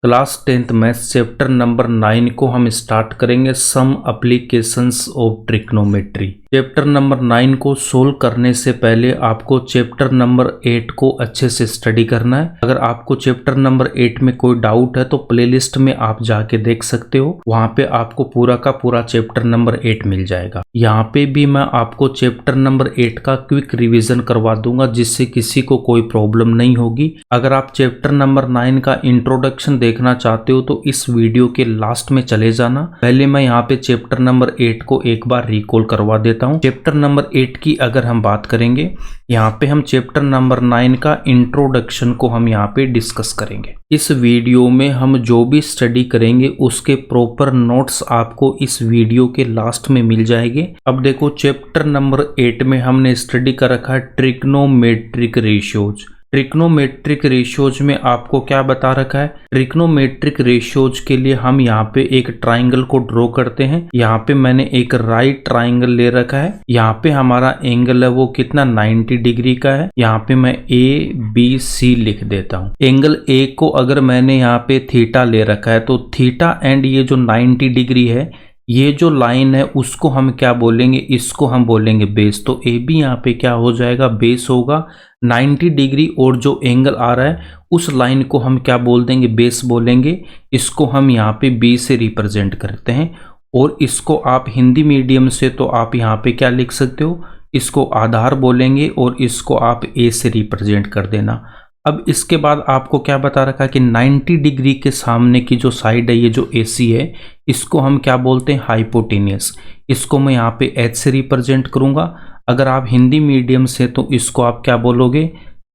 Class 10th maths chapter number 9 को हम start करेंगे some applications of trigonometry. Chapter number 9 को सोल्व करने से पहले आपको चैप्टर नंबर 8 को अच्छे से स्टडी करना है। अगर आपको चैप्टर नंबर 8 में कोई डाउट है तो प्लेलिस्ट में आप जाके देख सकते हो, वहां पे आपको पूरा का पूरा चैप्टर नंबर 8 मिल जाएगा। यहाँ पे भी मैं आपको चैप्टर नंबर 8 का क्विक रिवीजन करवा दूंगा जिससे किसी को कोई प्रॉब्लम नहीं होगी। अगर आप चैप्टर नंबर 9 का इंट्रोडक्शन देखना चाहते हो तो इस वीडियो के लास्ट में चले जाना। पहले मैं यहाँ पे चैप्टर नंबर 8 को एक बार रिकॉल करवा देता हूँ। चैप्टर नंबर 8 की अगर हम बात करेंगे, यहाँ पे हम चैप्टर नंबर 9 का इंट्रोडक्शन को हम यहाँ पे डिस्कस करेंगे। इस वीडियो में हम जो भी स्टडी करेंगे उसके प्रॉपर नोट्स आपको इस वीडियो के लास्ट में मिल जाएंगे। अब देखो, चैप्टर नंबर 8 में हमने स्टडी कर रखा है ट्रिग्नोमेट्रिक रेशियोज। ट्रिग्नोमेट्रिक रेशियोज में आपको क्या बता रखा है, ट्रिग्नोमेट्रिक रेशियोज के लिए हम यहाँ पे एक ट्राइंगल को ड्रॉ करते हैं। यहाँ पे मैंने एक राइट ट्राइंगल ले रखा है। यहाँ पे हमारा एंगल है वो कितना 90 डिग्री का है। यहाँ पे मैं ABC लिख देता हूँ। एंगल A को अगर मैंने यहाँ पे थीटा ले रखा है तो थीटा एंड ये जो 90 डिग्री है, ये जो लाइन है उसको हम क्या बोलेंगे, इसको हम बोलेंगे बेस। तो AB यहाँ पे क्या हो जाएगा, बेस होगा 90 डिग्री, और जो एंगल आ रहा है उस लाइन को हम क्या बोल देंगे, बेस बोलेंगे। इसको हम यहाँ पे B से रिप्रेजेंट करते हैं, और इसको आप हिंदी मीडियम से तो आप यहाँ पे क्या लिख सकते हो, इसको आधार बोलेंगे, और इसको आप A से रिप्रेजेंट कर देना। अब इसके बाद आपको क्या बता रखा है कि 90 डिग्री के सामने की जो साइड है, ये जो AC है, इसको हम क्या बोलते हैं, हाइपोटेनियस। इसको मैं यहाँ पे H से रिप्रेजेंट करूँगा। अगर आप हिंदी मीडियम से तो इसको आप क्या बोलोगे,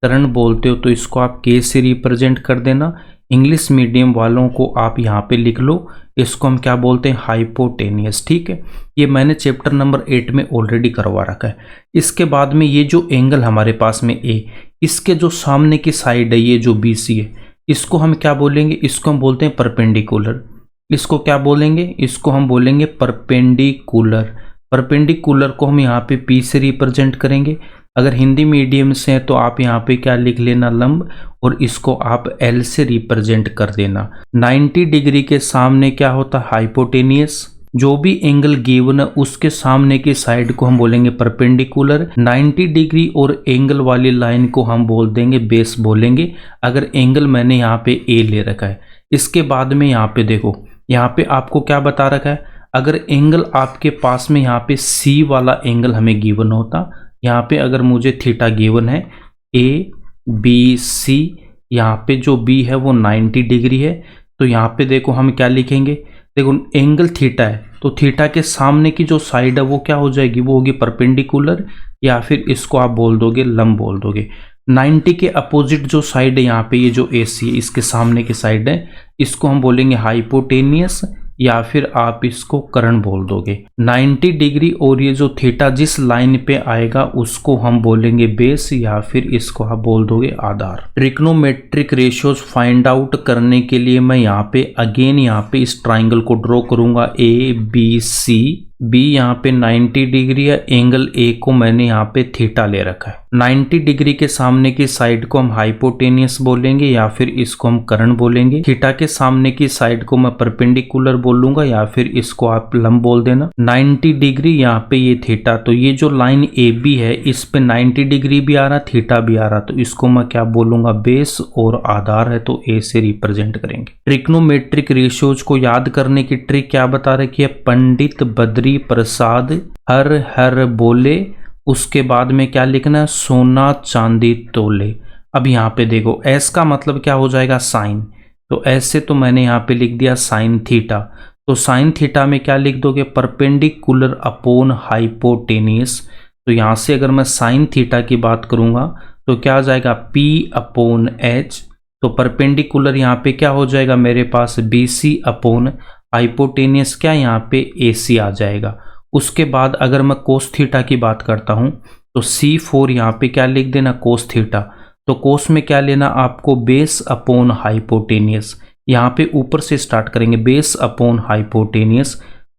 कर्ण बोलते हो, तो इसको आप K से रिप्रेजेंट कर देना। इंग्लिश मीडियम वालों को आप यहाँ पे लिख लो, इसको हम क्या बोलते हैं, हाइपोटेनियस। ठीक है, ये मैंने चैप्टर नंबर 8 में ऑलरेडी करवा रखा है। इसके बाद में ये जो एंगल हमारे पास में A, इसके जो सामने की साइड है, ये जो BC है, इसको हम क्या बोलेंगे, इसको हम बोलते हैं परपेंडिकुलर। इसको क्या बोलेंगे, इसको हम बोलेंगे परपेंडिकुलर। परपेंडिकुलर को हम यहाँ पे P से रिप्रेजेंट करेंगे। अगर हिंदी मीडियम से है तो आप यहाँ पे क्या लिख लेना, लंब, और इसको आप L से रिप्रेजेंट कर देना। 90 डिग्री के सामने क्या होता है, हाइपोटेनियस। जो भी एंगल गिवन है उसके सामने की साइड को हम बोलेंगे परपेंडिकुलर। 90 डिग्री और एंगल वाली लाइन को हम बोल देंगे बेस बोलेंगे, अगर एंगल मैंने यहाँ पे A ले रखा है। इसके बाद में यहाँ पे देखो, यहाँ पे आपको क्या बता रखा है, अगर एंगल आपके पास में यहाँ पे C वाला एंगल हमें गिवन होता, यहाँ पे अगर मुझे थीटा गिवन है ABC, यहाँ पे जो B है वो 90 डिग्री है, तो यहाँ पे देखो हम क्या लिखेंगे, देखो एंगल थीटा है तो थीटा के सामने की जो साइड है वो क्या हो जाएगी, वो होगी परपेंडिकुलर, या फिर इसको आप बोल दोगे लंब बोल दोगे। 90 के अपोजिट जो साइड है यहाँ पे, ये जो AC है, इसके सामने की साइड है, इसको हम बोलेंगे हाइपोटेनियस, या फिर आप इसको कर्ण बोल दोगे। 90 डिग्री और ये जो थीटा जिस लाइन पे आएगा उसको हम बोलेंगे बेस, या फिर इसको आप बोल दोगे आधार। ट्रिग्नोमेट्रिक रेशियोज फाइंड आउट करने के लिए मैं यहाँ पे अगेन यहाँ पे इस ट्राइंगल को ड्रॉ करूंगा ABC। B यहाँ पे 90 डिग्री है, एंगल A को मैंने यहाँ पे थीटा ले रखा है। 90 डिग्री के सामने की साइड को हम हाइपोटेनियस बोलेंगे, या फिर इसको हम कर्ण बोलेंगे। थीटा के सामने की साइड को मैं परपेंडिकुलर बोलूंगा, या फिर इसको आप लंब बोल देना। 90 डिग्री यहाँ पे ये थीटा, तो ये जो लाइन AB है इस पे 90 डिग्री भी आ रहा, थीटा भी आ रहा, तो इसको मैं क्या बोलूंगा, बेस, और आधार है तो A से रिप्रेजेंट करेंगे। ट्रिग्नोमेट्रिक रेशियोज को याद करने की ट्रिक क्या बता रखी है, पंडित बद्री प्रसाद हर हर बोले, उसके बाद में क्या लिखना है, सोना चांदी तोले। अब यहाँ पे देखो S का मतलब क्या हो जाएगा, साइन, तो S से तो मैंने यहाँ पे लिख दिया साइन थीटा। तो साइन थीटा में क्या लिख दोगे, परपेंडिकुलर अपॉन हाइपोटेनियस। तो यहाँ से अगर मैं साइन थीटा की बात करूंगा तो क्या आ जाएगा, P/H। तो परपेंडिकुलर यहाँ पे क्या हो जाएगा मेरे पास, BC अपॉन हाइपोटेनियस, क्या यहाँ पे AC आ जाएगा। उसके बाद अगर मैं कोस थीटा की बात करता हूँ तो C4 यहाँ पे क्या लिख देना, कोस थीटा। तो कोस में क्या लेना आपको, बेस अपॉन हाइपोटेनियस। यहाँ पे ऊपर से स्टार्ट करेंगे, base upon hypotenuse.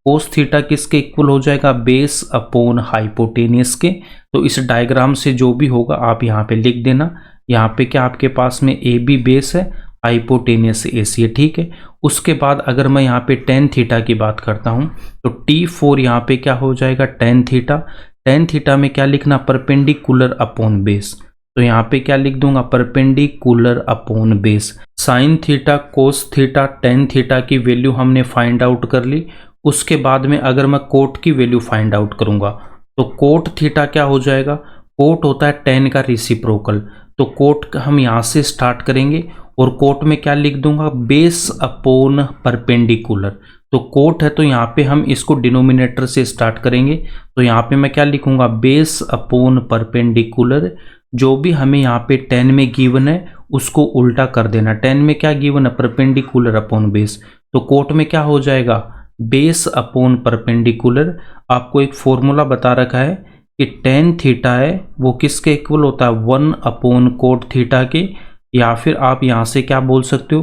Cos theta किसके इक्वल हो जाएगा, बेस अपॉन हाइपोटेनियस के। तो इस डायग्राम से जो भी होगा आप यहाँ पे लिख देना। यहाँ पे क्या आपके पास में AB बेस है हाइपोटेनियस AC है, ठीक है। उसके बाद अगर मैं यहाँ पे टेन थीटा की बात करता हूँ तो T4 यहाँ पे क्या हो जाएगा, टेन थीटा। टेन थीटा में क्या लिखना, परपेंडिकुलर अपॉन बेस, तो यहाँ पे क्या लिख दूंगा, perpendicular upon base. Sine theta, cos theta, ten theta की वैल्यू हमने फाइंड आउट कर ली। उसके बाद में अगर मैं कोट की वैल्यू फाइंड आउट करूंगा तो कोट थीटा क्या हो जाएगा, कोट होता है टेन का रेसिप्रोकल, तो कोट हम यहाँ से स्टार्ट करेंगे और कोट में क्या लिख दूंगा, बेस अपॉन परपेंडिकुलर। तो कोट है तो यहाँ पे हम इसको डिनोमिनेटर से स्टार्ट करेंगे, तो यहाँ पे मैं क्या लिखूंगा, बेस अपॉन परपेंडिकुलर। जो भी हमें यहाँ पे 10 में गिवन है उसको उल्टा कर देना। 10 में क्या गिवन है, परपेंडिकुलर अपॉन बेस, तो कोट में क्या हो जाएगा, बेस अपॉन परपेंडिकुलर। आपको एक फॉर्मूला बता रखा है कि टेन थीटा है वो किसके इक्वल होता है, 1 अपॉन कोट थीटा के, या फिर आप यहाँ से क्या बोल सकते हो,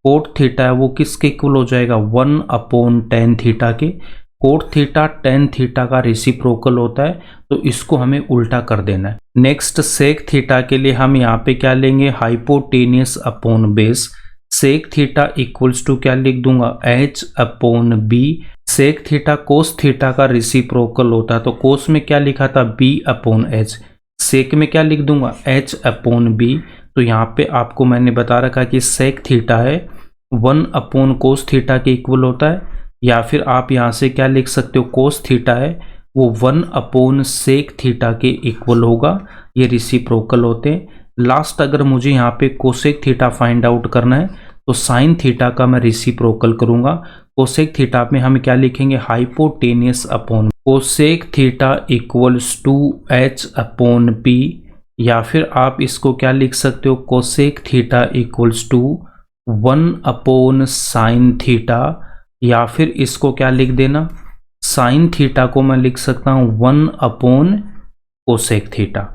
कोट थीटा है वो किसके इक्वल हो जाएगा, 1 अपॉन टेन थीटा के। कोट थीटा टेन थीटा का रेसिप्रोकल होता है, तो इसको हमें उल्टा कर देना है। नेक्स्ट सेक थीटा के लिए हम यहाँ पे क्या लेंगे, hypotenuse upon base. Sec theta equals to क्या लिख दूंगा, h upon b। Sec theta cos theta का रेसिप्रोकल होता है, तो कोस में क्या लिखा था, b अपॉन h। सेक में क्या लिख दूंगा, h अपॉन b। तो यहाँ पे आपको मैंने बता रखा कि सेक थीटा है 1 अपॉन कोस थीटा के इक्वल होता है, या फिर आप यहाँ से क्या लिख सकते हो, कोस थीटा है वो 1 अपॉन सेक थीटा के इक्वल होगा। ये रेसिप्रोकल होते हैं। लास्ट अगर मुझे यहाँ पे कोसेक थीटा फाइंड आउट करना है तो साइन थीटा का मैं रेसिप्रोकल करूंगा। कोसेक थीटा में हम क्या लिखेंगे, hypotenuse upon. Cosec theta equals to h upon p, या फिर आप इसको क्या लिख सकते हो, cosec theta equals to 1 upon sine theta, या फिर इसको क्या लिख देना, साइन थीटा को मैं लिख सकता हूँ 1 अपॉन कोसेक थीटा।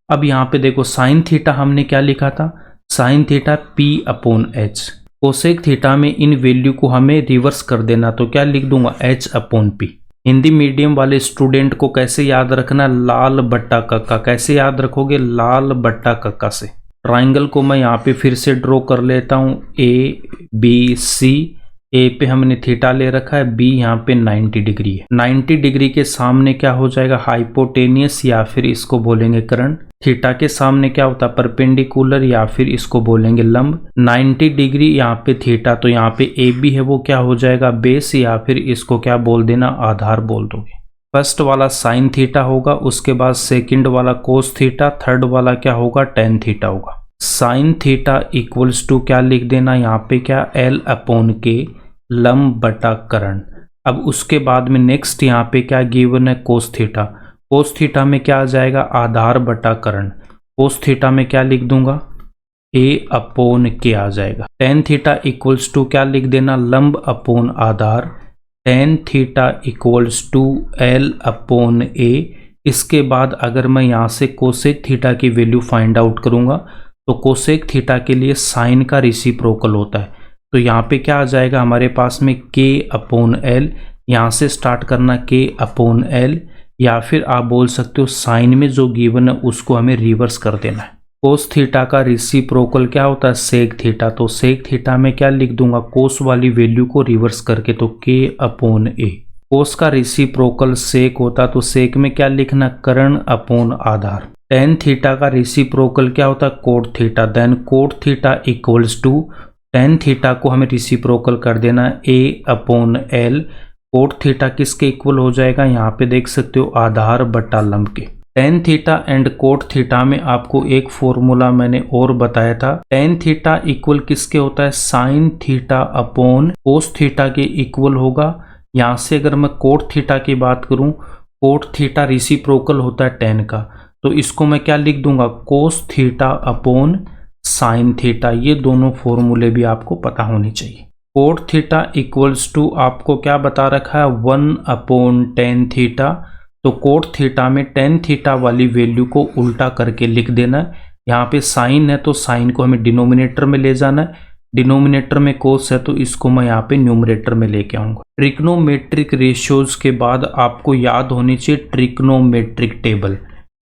अब यहाँ पे देखो साइन थीटा हमने क्या लिखा था, sine theta p upon h। Cosec theta में इन वैल्यू को हमें रिवर्स कर देना, तो क्या लिख दूंगा, h upon p। Hindi medium वाले स्टूडेंट को कैसे याद रखना, लाल बट्टा कक्का। कैसे याद रखोगे, लाल बट्टा कक्का से। ट्राइंगल को मैं यहाँ पे फिर से ड्रॉ कर लेता हूँ, ABC। ए पे हमने थीटा ले रखा है, बी यहाँ पे 90 डिग्री है। 90 डिग्री के सामने क्या हो जाएगा, हाइपोटेनियस, या फिर इसको बोलेंगे करंट। थीटा के सामने क्या होता है, परपेंडिकुलर, या फिर इसको बोलेंगे लंब। 90 डिग्री यहाँ पे थीटा, तो यहाँ पे ए बी है वो क्या हो जाएगा, बेस, या फिर इसको क्या बोल देना, आधार बोल दोगे। फर्स्ट वाला साइन थीटा होगा, उसके बाद सेकंड वाला कोस थीटा, थर्ड वाला क्या होगा, टेन थीटा होगा। साइन थीटा इक्वल्स टू क्या लिख देना, यहाँ पे क्या, L अपॉन के, लंब बटा करण। अब उसके बाद में नेक्स्ट यहाँ पे क्या गिवन है, कोस थीटा। कोस थीटा में क्या आ जाएगा, आधार बटा करण। कोस थीटा में क्या लिख दूंगा, A अपॉन के आ जाएगा। टेन थीटा इक्वल्स टू क्या लिख देना, लंब अपॉन आधार। Tan theta equals to L upon A। इसके बाद अगर मैं यहाँ से कोसेक थीटा की वैल्यू फाइंड आउट करूंगा तो कोसेक थीटा के लिए साइन का रेसिप्रोकल होता है, तो यहाँ पे क्या आ जाएगा हमारे पास में, k अपॉन एल। यहाँ से स्टार्ट करना k अपॉन एल, या फिर आप बोल सकते हो साइन में जो गिवन है उसको हमें रिवर्स कर देना है। कोस थीटा का रेसिप्रोकल क्या होता है, सेक थीटा। तो सेक थीटा में क्या लिख दूंगा, कोस वाली वैल्यू को रिवर्स करके, तो k अपॉन ए। कोस का रेसिप्रोकल सेक होता, तो सेक में क्या लिखना, करण अपॉन आधार। टेन थीटा का रेसिप्रोकल क्या होता है, cot theta. Then cot theta equals to, tan theta को हमें रेसिप्रोकल कर देना है, a upon L. Cot theta किसके इक्वल हो जाएगा, यहाँ पे देख सकते हो, आधार बटा लंब के। Tan theta and quote theta में आपको एक फॉर्मूला मैंने और बताया था। टेन थीटा इक्वल किसके होता है, sine theta upon cos theta के इक्वल होगा। यहाँ से अगर मैं कोट थीटा की बात करूँ, कोट थीटा रेसिप्रोकल होता है टेन का, तो इसको मैं क्या लिख दूंगा, cos theta upon sine theta. ये दोनों फॉर्मूले भी आपको पता होने चाहिए। कोट थीटा इक्वल्स टू आपको क्या बता रखा है, 1 अपॉन टेन थीटा। तो कोट थीटा में टेन थीटा वाली वैल्यू को उल्टा करके लिख देना है। यहाँ पे साइन है तो साइन को हमें डिनोमिनेटर में ले जाना है, डिनोमिनेटर में कोस है तो इसको मैं यहाँ पे न्यूमरेटर में लेके आऊंगा। ट्रिग्नोमेट्रिक रेशियोज के बाद आपको याद होनी चाहिए ट्रिग्नोमेट्रिक टेबल।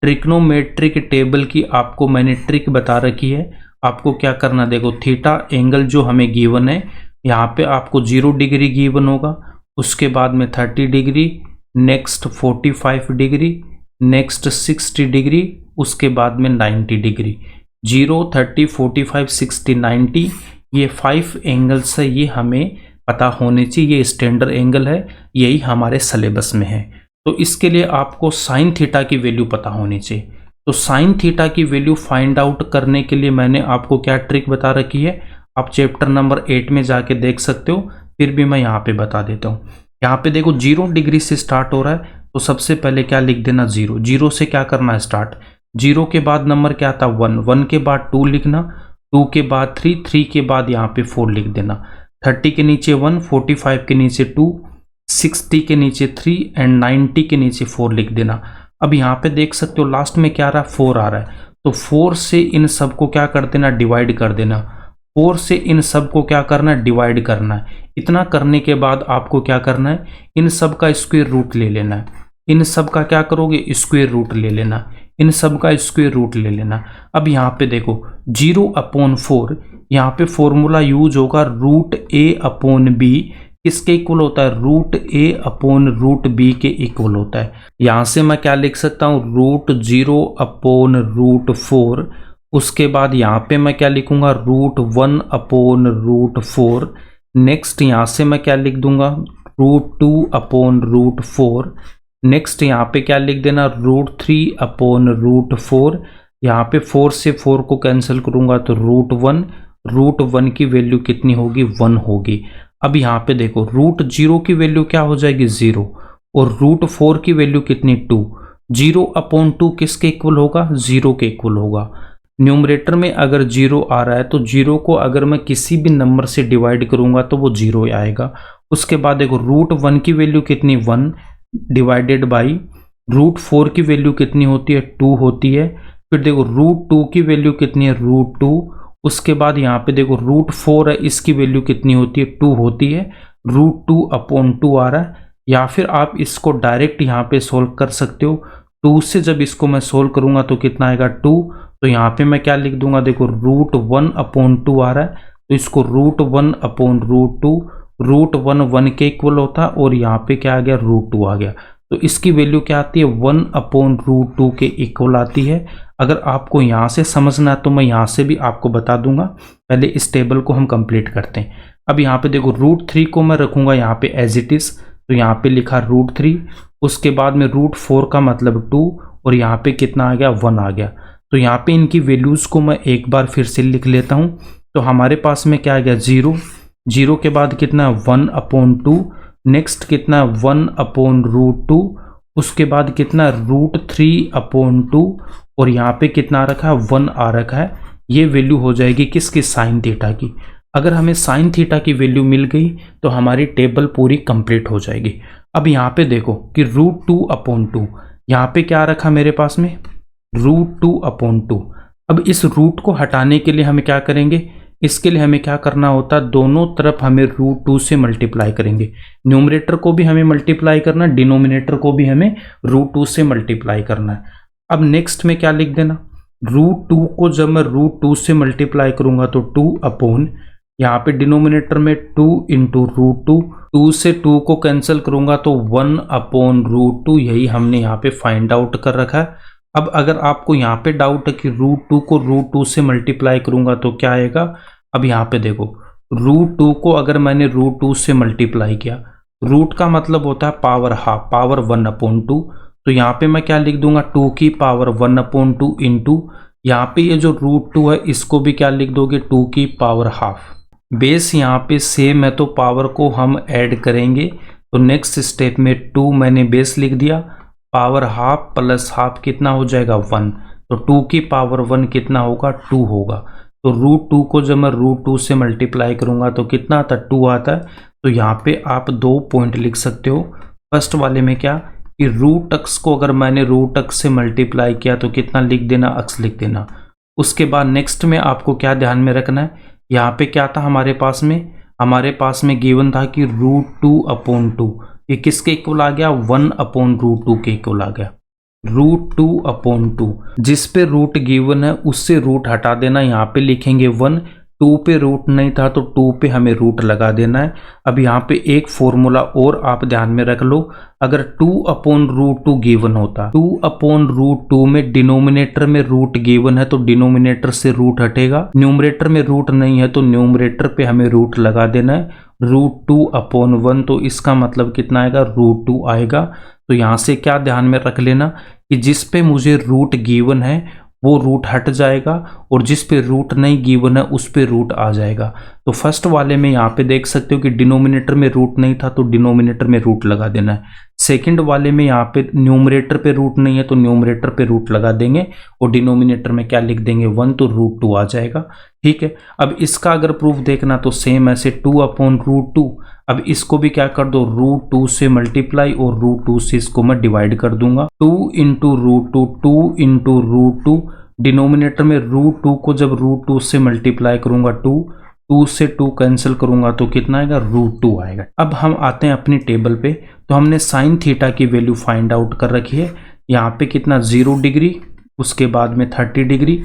ट्रिग्नोमेट्रिक टेबल की आपको मैंने ट्रिक बता रखी है। आपको क्या करना, देखो थीटा एंगल जो हमें गिवन है, यहाँ पे आपको 0 डिग्री गिवन होगा, उसके बाद में 30 degree, next 45 degree, next 60 degree, उसके बाद में 90 डिग्री। 0, 30, 45, 60, 90 ये 5 एंगल्स है, ये हमें पता होने चाहिए। ये स्टैंडर्ड एंगल है, यही हमारे सिलेबस में है। तो इसके लिए आपको साइन थीटा की वैल्यू पता होनी चाहिए। तो साइन थीटा की वैल्यू फाइंड आउट करने के लिए मैंने आपको क्या ट्रिक बता रखी है, आप चैप्टर नंबर 8 में जाके देख सकते हो, फिर भी मैं यहाँ पे बता देता हूँ। यहाँ पे देखो 0 डिग्री से स्टार्ट हो रहा है, तो सबसे पहले क्या लिख देना 0। 0 से क्या करना है स्टार्ट, 0 के बाद नंबर क्या था 1, 1 के बाद 2 लिखना, 2 के बाद 3, 3 के बाद यहाँ पे 4 लिख देना, 30 के नीचे 1, 45 के नीचे 2, 60 के नीचे 3 एंड 90 के नीचे 4 लिख देना। अब यहाँ पे देख सकते हो लास्ट में क्या आ रहा है, 4 आ रहा है, तो 4 से इन सब को क्या कर देना, डिवाइड कर देना। 4 से इन सब को क्या करना है, डिवाइड करना है। इतना करने के बाद आपको क्या करना है, इन सब का स्क्वायर रूट ले लेना है। इन सब का क्या करोगे, स्क्वायर रूट ले लेना, इन सब का स्क्वायर रूट ले लेना। अब यहाँ पे देखो 0/4, यहाँ पे फॉर्मूला यूज होगा रूट ए अपॉन बी, किसके इक्वल होता है, रूट ए अपॉन रूट बी के इक्वल होता है। यहाँ से मैं क्या लिख सकता हूँ, रूट 0/√4, उसके बाद यहाँ पे मैं क्या लिखूंगा, रूट 1/√4। नेक्स्ट यहाँ से मैं क्या लिख दूंगा, रूट 2/√4। नेक्स्ट यहाँ पे क्या लिख देना, रूट 3/√4। यहाँ पे 4 से 4 को कैंसिल करूंगा तो रूट 1, रूट 1 की वैल्यू कितनी होगी, 1 होगी। अब यहाँ पे देखो रूट 0 की वैल्यू क्या हो जाएगी, 0, और रूट 4 की वैल्यू कितनी, 2। 0/2 किसके इक्वल होगा, 0 के इक्वल होगा। न्यूमरेटर में अगर 0 आ रहा है तो 0 को अगर मैं किसी भी नंबर से डिवाइड करूंगा तो वो 0 आएगा। उसके बाद देखो रूट 1 की वैल्यू कितनी, 1 डिवाइडेड बाई रूट 4 की वैल्यू कितनी होती है, 2 होती है। फिर देखो रूट 2 की वैल्यू कितनी है, रूट 2। उसके बाद यहाँ पे देखो रूट 4 है, इसकी वैल्यू कितनी होती है, 2 होती है। रूट 2/2 आ रहा है, या फिर आप इसको डायरेक्ट यहाँ पे सोल्व कर सकते हो। 2 से जब इसको मैं सोल्व करूंगा तो कितना आएगा, 2। तो यहाँ पे मैं क्या लिख दूंगा, देखो रूट 1/2 आ रहा है, तो इसको रूट 1/√2, रूट 1 1 के इक्वल होता है, और यहाँ पे क्या आ गया, रूट 2 आ गया। तो इसकी वैल्यू क्या आती है, 1/√2 के इक्वल आती है। अगर आपको यहाँ से समझना है तो मैं यहाँ से भी आपको बता दूंगा, पहले इस टेबल को हम कंप्लीट करते हैं। अब यहाँ पे देखो रूट 3 को मैं रखूंगा यहाँ पे एज इट इज, तो यहाँ पे लिखा रूट 3। उसके बाद में रूट 4 का मतलब 2, और यहाँ पे कितना आ गया, 1 आ गया। तो यहाँ पे इनकी वैल्यूज को मैं एक बार फिर से लिख लेता हूँ। तो हमारे पास में क्या आ गया, 0, 0 के बाद कितना, 1/2, नेक्स्ट कितना, 1/√2, उसके बाद कितना, रूट 3/2, और यहाँ पे कितना आ रखा है, 1 आ रखा है। ये वैल्यू हो जाएगी किसकी, साइन थीटा की। अगर हमें साइन थीटा की वैल्यू मिल गई तो हमारी टेबल पूरी कंप्लीट हो जाएगी। अब यहाँ पे देखो कि रूट 2/2, यहाँ पे क्या रखा मेरे पास में, रूट 2/2। अब इस रूट को हटाने के लिए हमें क्या करेंगे, इसके लिए हमें क्या करना होता है, दोनों तरफ हमें रूट 2 से मल्टीप्लाई करेंगे। न्यूमरेटर को भी हमें मल्टीप्लाई करना है, डिनोमिनेटर को भी हमें रूट 2 से मल्टीप्लाई करना है। अब नेक्स्ट में क्या लिख देना, रूट 2 को जब मैं रूट 2 से मल्टीप्लाई करूंगा तो 2/, यहाँ पे डिनोमिनेटर में 2 इंटू रूट 2, 2 से 2 को कैंसिल करूंगा तो 1/√2, यही हमने यहाँ पे फाइंड आउट कर रखा है। अब अगर आपको यहाँ पे डाउट है कि रूट 2 को रूट 2 से मल्टीप्लाई करूंगा तो क्या आएगा, अब यहाँ पे देखो रूट 2 को अगर मैंने रूट 2 से मल्टीप्लाई किया, रूट का मतलब होता है पावर हाफ, पावर 1/2, तो यहाँ पे मैं क्या लिख दूंगा, 2 की पावर 1/2 इंटू यहाँ पे ये जो रूट 2 है इसको भी क्या लिख दोगे, 2 की पावर हाफ। बेस यहाँ पे सेम है तो पावर को हम ऐड करेंगे, तो नेक्स्ट स्टेप में 2 मैंने बेस लिख दिया, पावर हाफ प्लस हाफ कितना हो जाएगा, 1, तो 2 की पावर 1 कितना होगा, 2 होगा। तो रूट 2 को जब मैं रूट 2 से मल्टीप्लाई करूंगा तो कितना आता है, 2 आता है। तो यहाँ पे आप 2 पॉइंट लिख सकते हो। फर्स्ट वाले में क्या कि रूट x को अगर मैंने रूट x से मल्टीप्लाई किया तो कितना लिख देना, x लिख देना। उसके बाद नेक्स्ट में आपको क्या ध्यान में रखना है, यहाँ पे क्या था हमारे पास में गिवन था कि रूट 2/2, ये किसके इक्वल आ गया, 1/√2 के इक्वल आ गया। √2/2। जिस पे रूट गिवन है उससे रूट हटा देना, यहाँ पे लिखेंगे 1। 2 पे रूट नहीं था तो 2 पे हमें रूट लगा देना है। अब यहाँ पे एक फॉर्मूला और आप ध्यान में रख लो, अगर 2/√2 गिवन होता, 2/√2 में डिनोमिनेटर में रूट गिवन है तो डिनोमिनेटर से रूट हटेगा, न्यूमरेटर में रूट नहीं है तो न्यूमरेटर पे हमें रूट लगा देना है, √2/1। तो इसका मतलब कितना आएगा, √2 आएगा। तो यहाँ से क्या ध्यान में रख लेना कि जिस पे मुझे रूट गिवन है वो रूट हट जाएगा और जिस पे रूट नहीं गिवन है उस पे रूट आ जाएगा। तो फर्स्ट वाले में यहाँ पे देख सकते हो कि डिनोमिनेटर में रूट नहीं था तो डिनोमिनेटर में रूट लगा देना है। सेकंड वाले में यहाँ पे न्यूमरेटर पे रूट नहीं है तो न्यूमरेटर पे रूट लगा देंगे और डिनोमिनेटर में क्या लिख देंगे, 1, तो √2 आ जाएगा। ठीक है, अब इसका अगर प्रूफ देखना तो सेम ऐसे 2/√2। अब इसको भी क्या कर दो, √2 से मल्टीप्लाई और √2 से इसको मैं डिवाइड कर दूंगा। 2 × √2, 2 × √2, डिनोमिनेटर में √2 को जब √2 से मल्टीप्लाई करूंगा 2 से 2 कैंसिल करूंगा तो कितना आएगा, √2 आएगा। अब हम आते हैं अपनी टेबल पे, तो हमने साइन थीटा की वैल्यू फाइंड आउट कर रखी है। यहाँ पे कितना 0 डिग्री, उसके बाद में 30 degree,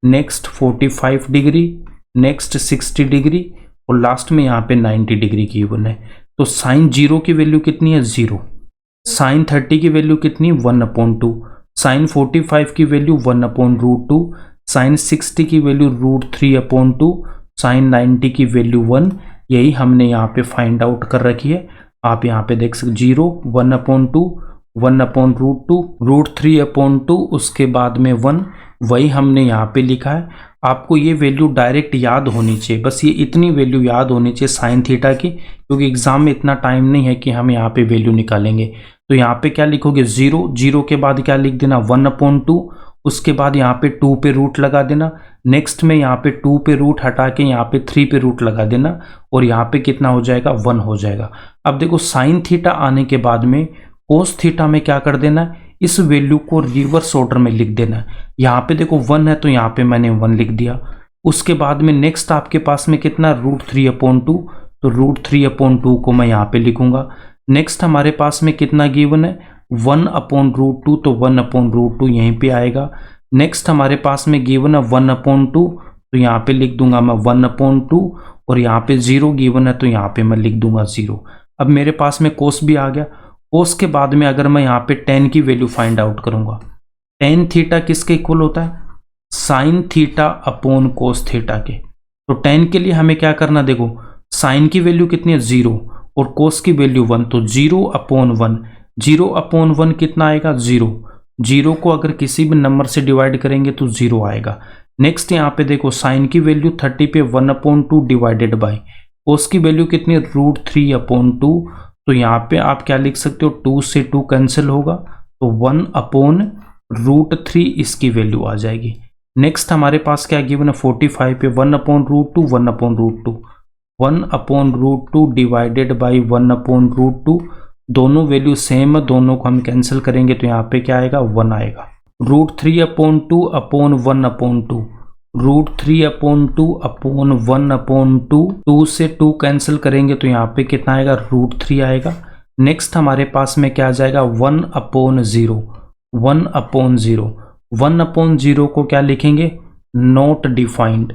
next 45 degree, next 60 degree और लास्ट में यहाँ पे 90 डिग्री की गिवन है। तो साइन 0 की वैल्यू कितनी है, 0। साइन 30 की वैल्यू कितनी, 1/2। साइन 45 की वैल्यू 1/√2। साइन 60 की वैल्यू √3/2। साइन 90 की वैल्यू 1। यही हमने यहाँ पे फाइंड आउट कर रखी है। आप यहाँ पे देख सकते 0, 1/2, 1/√2, √3/2, उसके बाद में 1, वही हमने यहाँ पे लिखा है। आपको ये वैल्यू डायरेक्ट याद होनी चाहिए, बस ये इतनी वैल्यू याद होनी चाहिए साइन थीटा की, क्योंकि एग्जाम में इतना टाइम नहीं है कि हम यहाँ पे वैल्यू निकालेंगे। तो यहाँ पे क्या लिखोगे, 0 के बाद क्या लिख देना, 1/2, उसके बाद यहाँ पे 2 पे रूट लगा देना। नेक्स्ट में यहाँ पे 2 पे रूट हटा के यहाँ पे 3 पे रूट लगा देना और यहाँ पे कितना हो जाएगा, 1 हो जाएगा। अब देखो साइन थीटा आने के बाद में कोस थीटा में क्या कर देना है, इस वैल्यू को रिवर्स ऑर्डर में लिख देना है। यहाँ पे देखो 1 है तो यहाँ पे मैंने 1 लिख दिया। उसके बाद में नेक्स्ट आपके पास में कितना, √3/2, तो √3/2 को मैं यहाँ पे लिखूंगा। नेक्स्ट हमारे पास में कितना गिवन है, 1/√2, तो 1/√2 यहीं पे आएगा। नेक्स्ट हमारे पास में गिवन है 1/2, तो यहाँ पे लिख दूंगा मैं 1/2 और यहाँ पे 0 गिवन है तो यहाँ पे मैं लिख दूंगा 0। अब मेरे पास में कोस भी आ गया। कोस के बाद में अगर मैं यहाँ पे tan की वैल्यू फाइंड आउट करूंगा, tan थीटा किसके इक्वल होता है, sine theta upon cos theta के। तो tan के लिए हमें क्या करना, देखो साइन की वैल्यू कितनी है, 0 और कोस की वैल्यू 1, तो 0/1। 0/1 कितना आएगा, 0। 0 को अगर किसी भी नंबर से डिवाइड करेंगे तो 0 आएगा। नेक्स्ट यहाँ पे देखो साइन की वैल्यू 30 पे 1/2 डिवाइडेड बाई कोस की वैल्यू कितनी है, √3/2। तो यहाँ पे आप क्या लिख सकते हो, 2 से 2 कैंसिल होगा तो 1/√3 इसकी वैल्यू आ जाएगी। नेक्स्ट हमारे पास क्या गिवन है, 45 पे 1/√2, 1/√2, 1/√2 डिवाइडेड बाई 1/√2। दोनों वैल्यू सेम है, दोनों को हम कैंसिल करेंगे तो यहाँ पे क्या आएगा, 1 आएगा। √3/2 अपॉन 1/2, √3/2 अपॉन 1/2, 2 से 2 कैंसिल करेंगे तो यहाँ पे कितना आएगा, √3 आएगा। नेक्स्ट हमारे पास में क्या आ जाएगा, 1/0, 1/0। 1/0 को क्या लिखेंगे, नॉट डिफाइंड।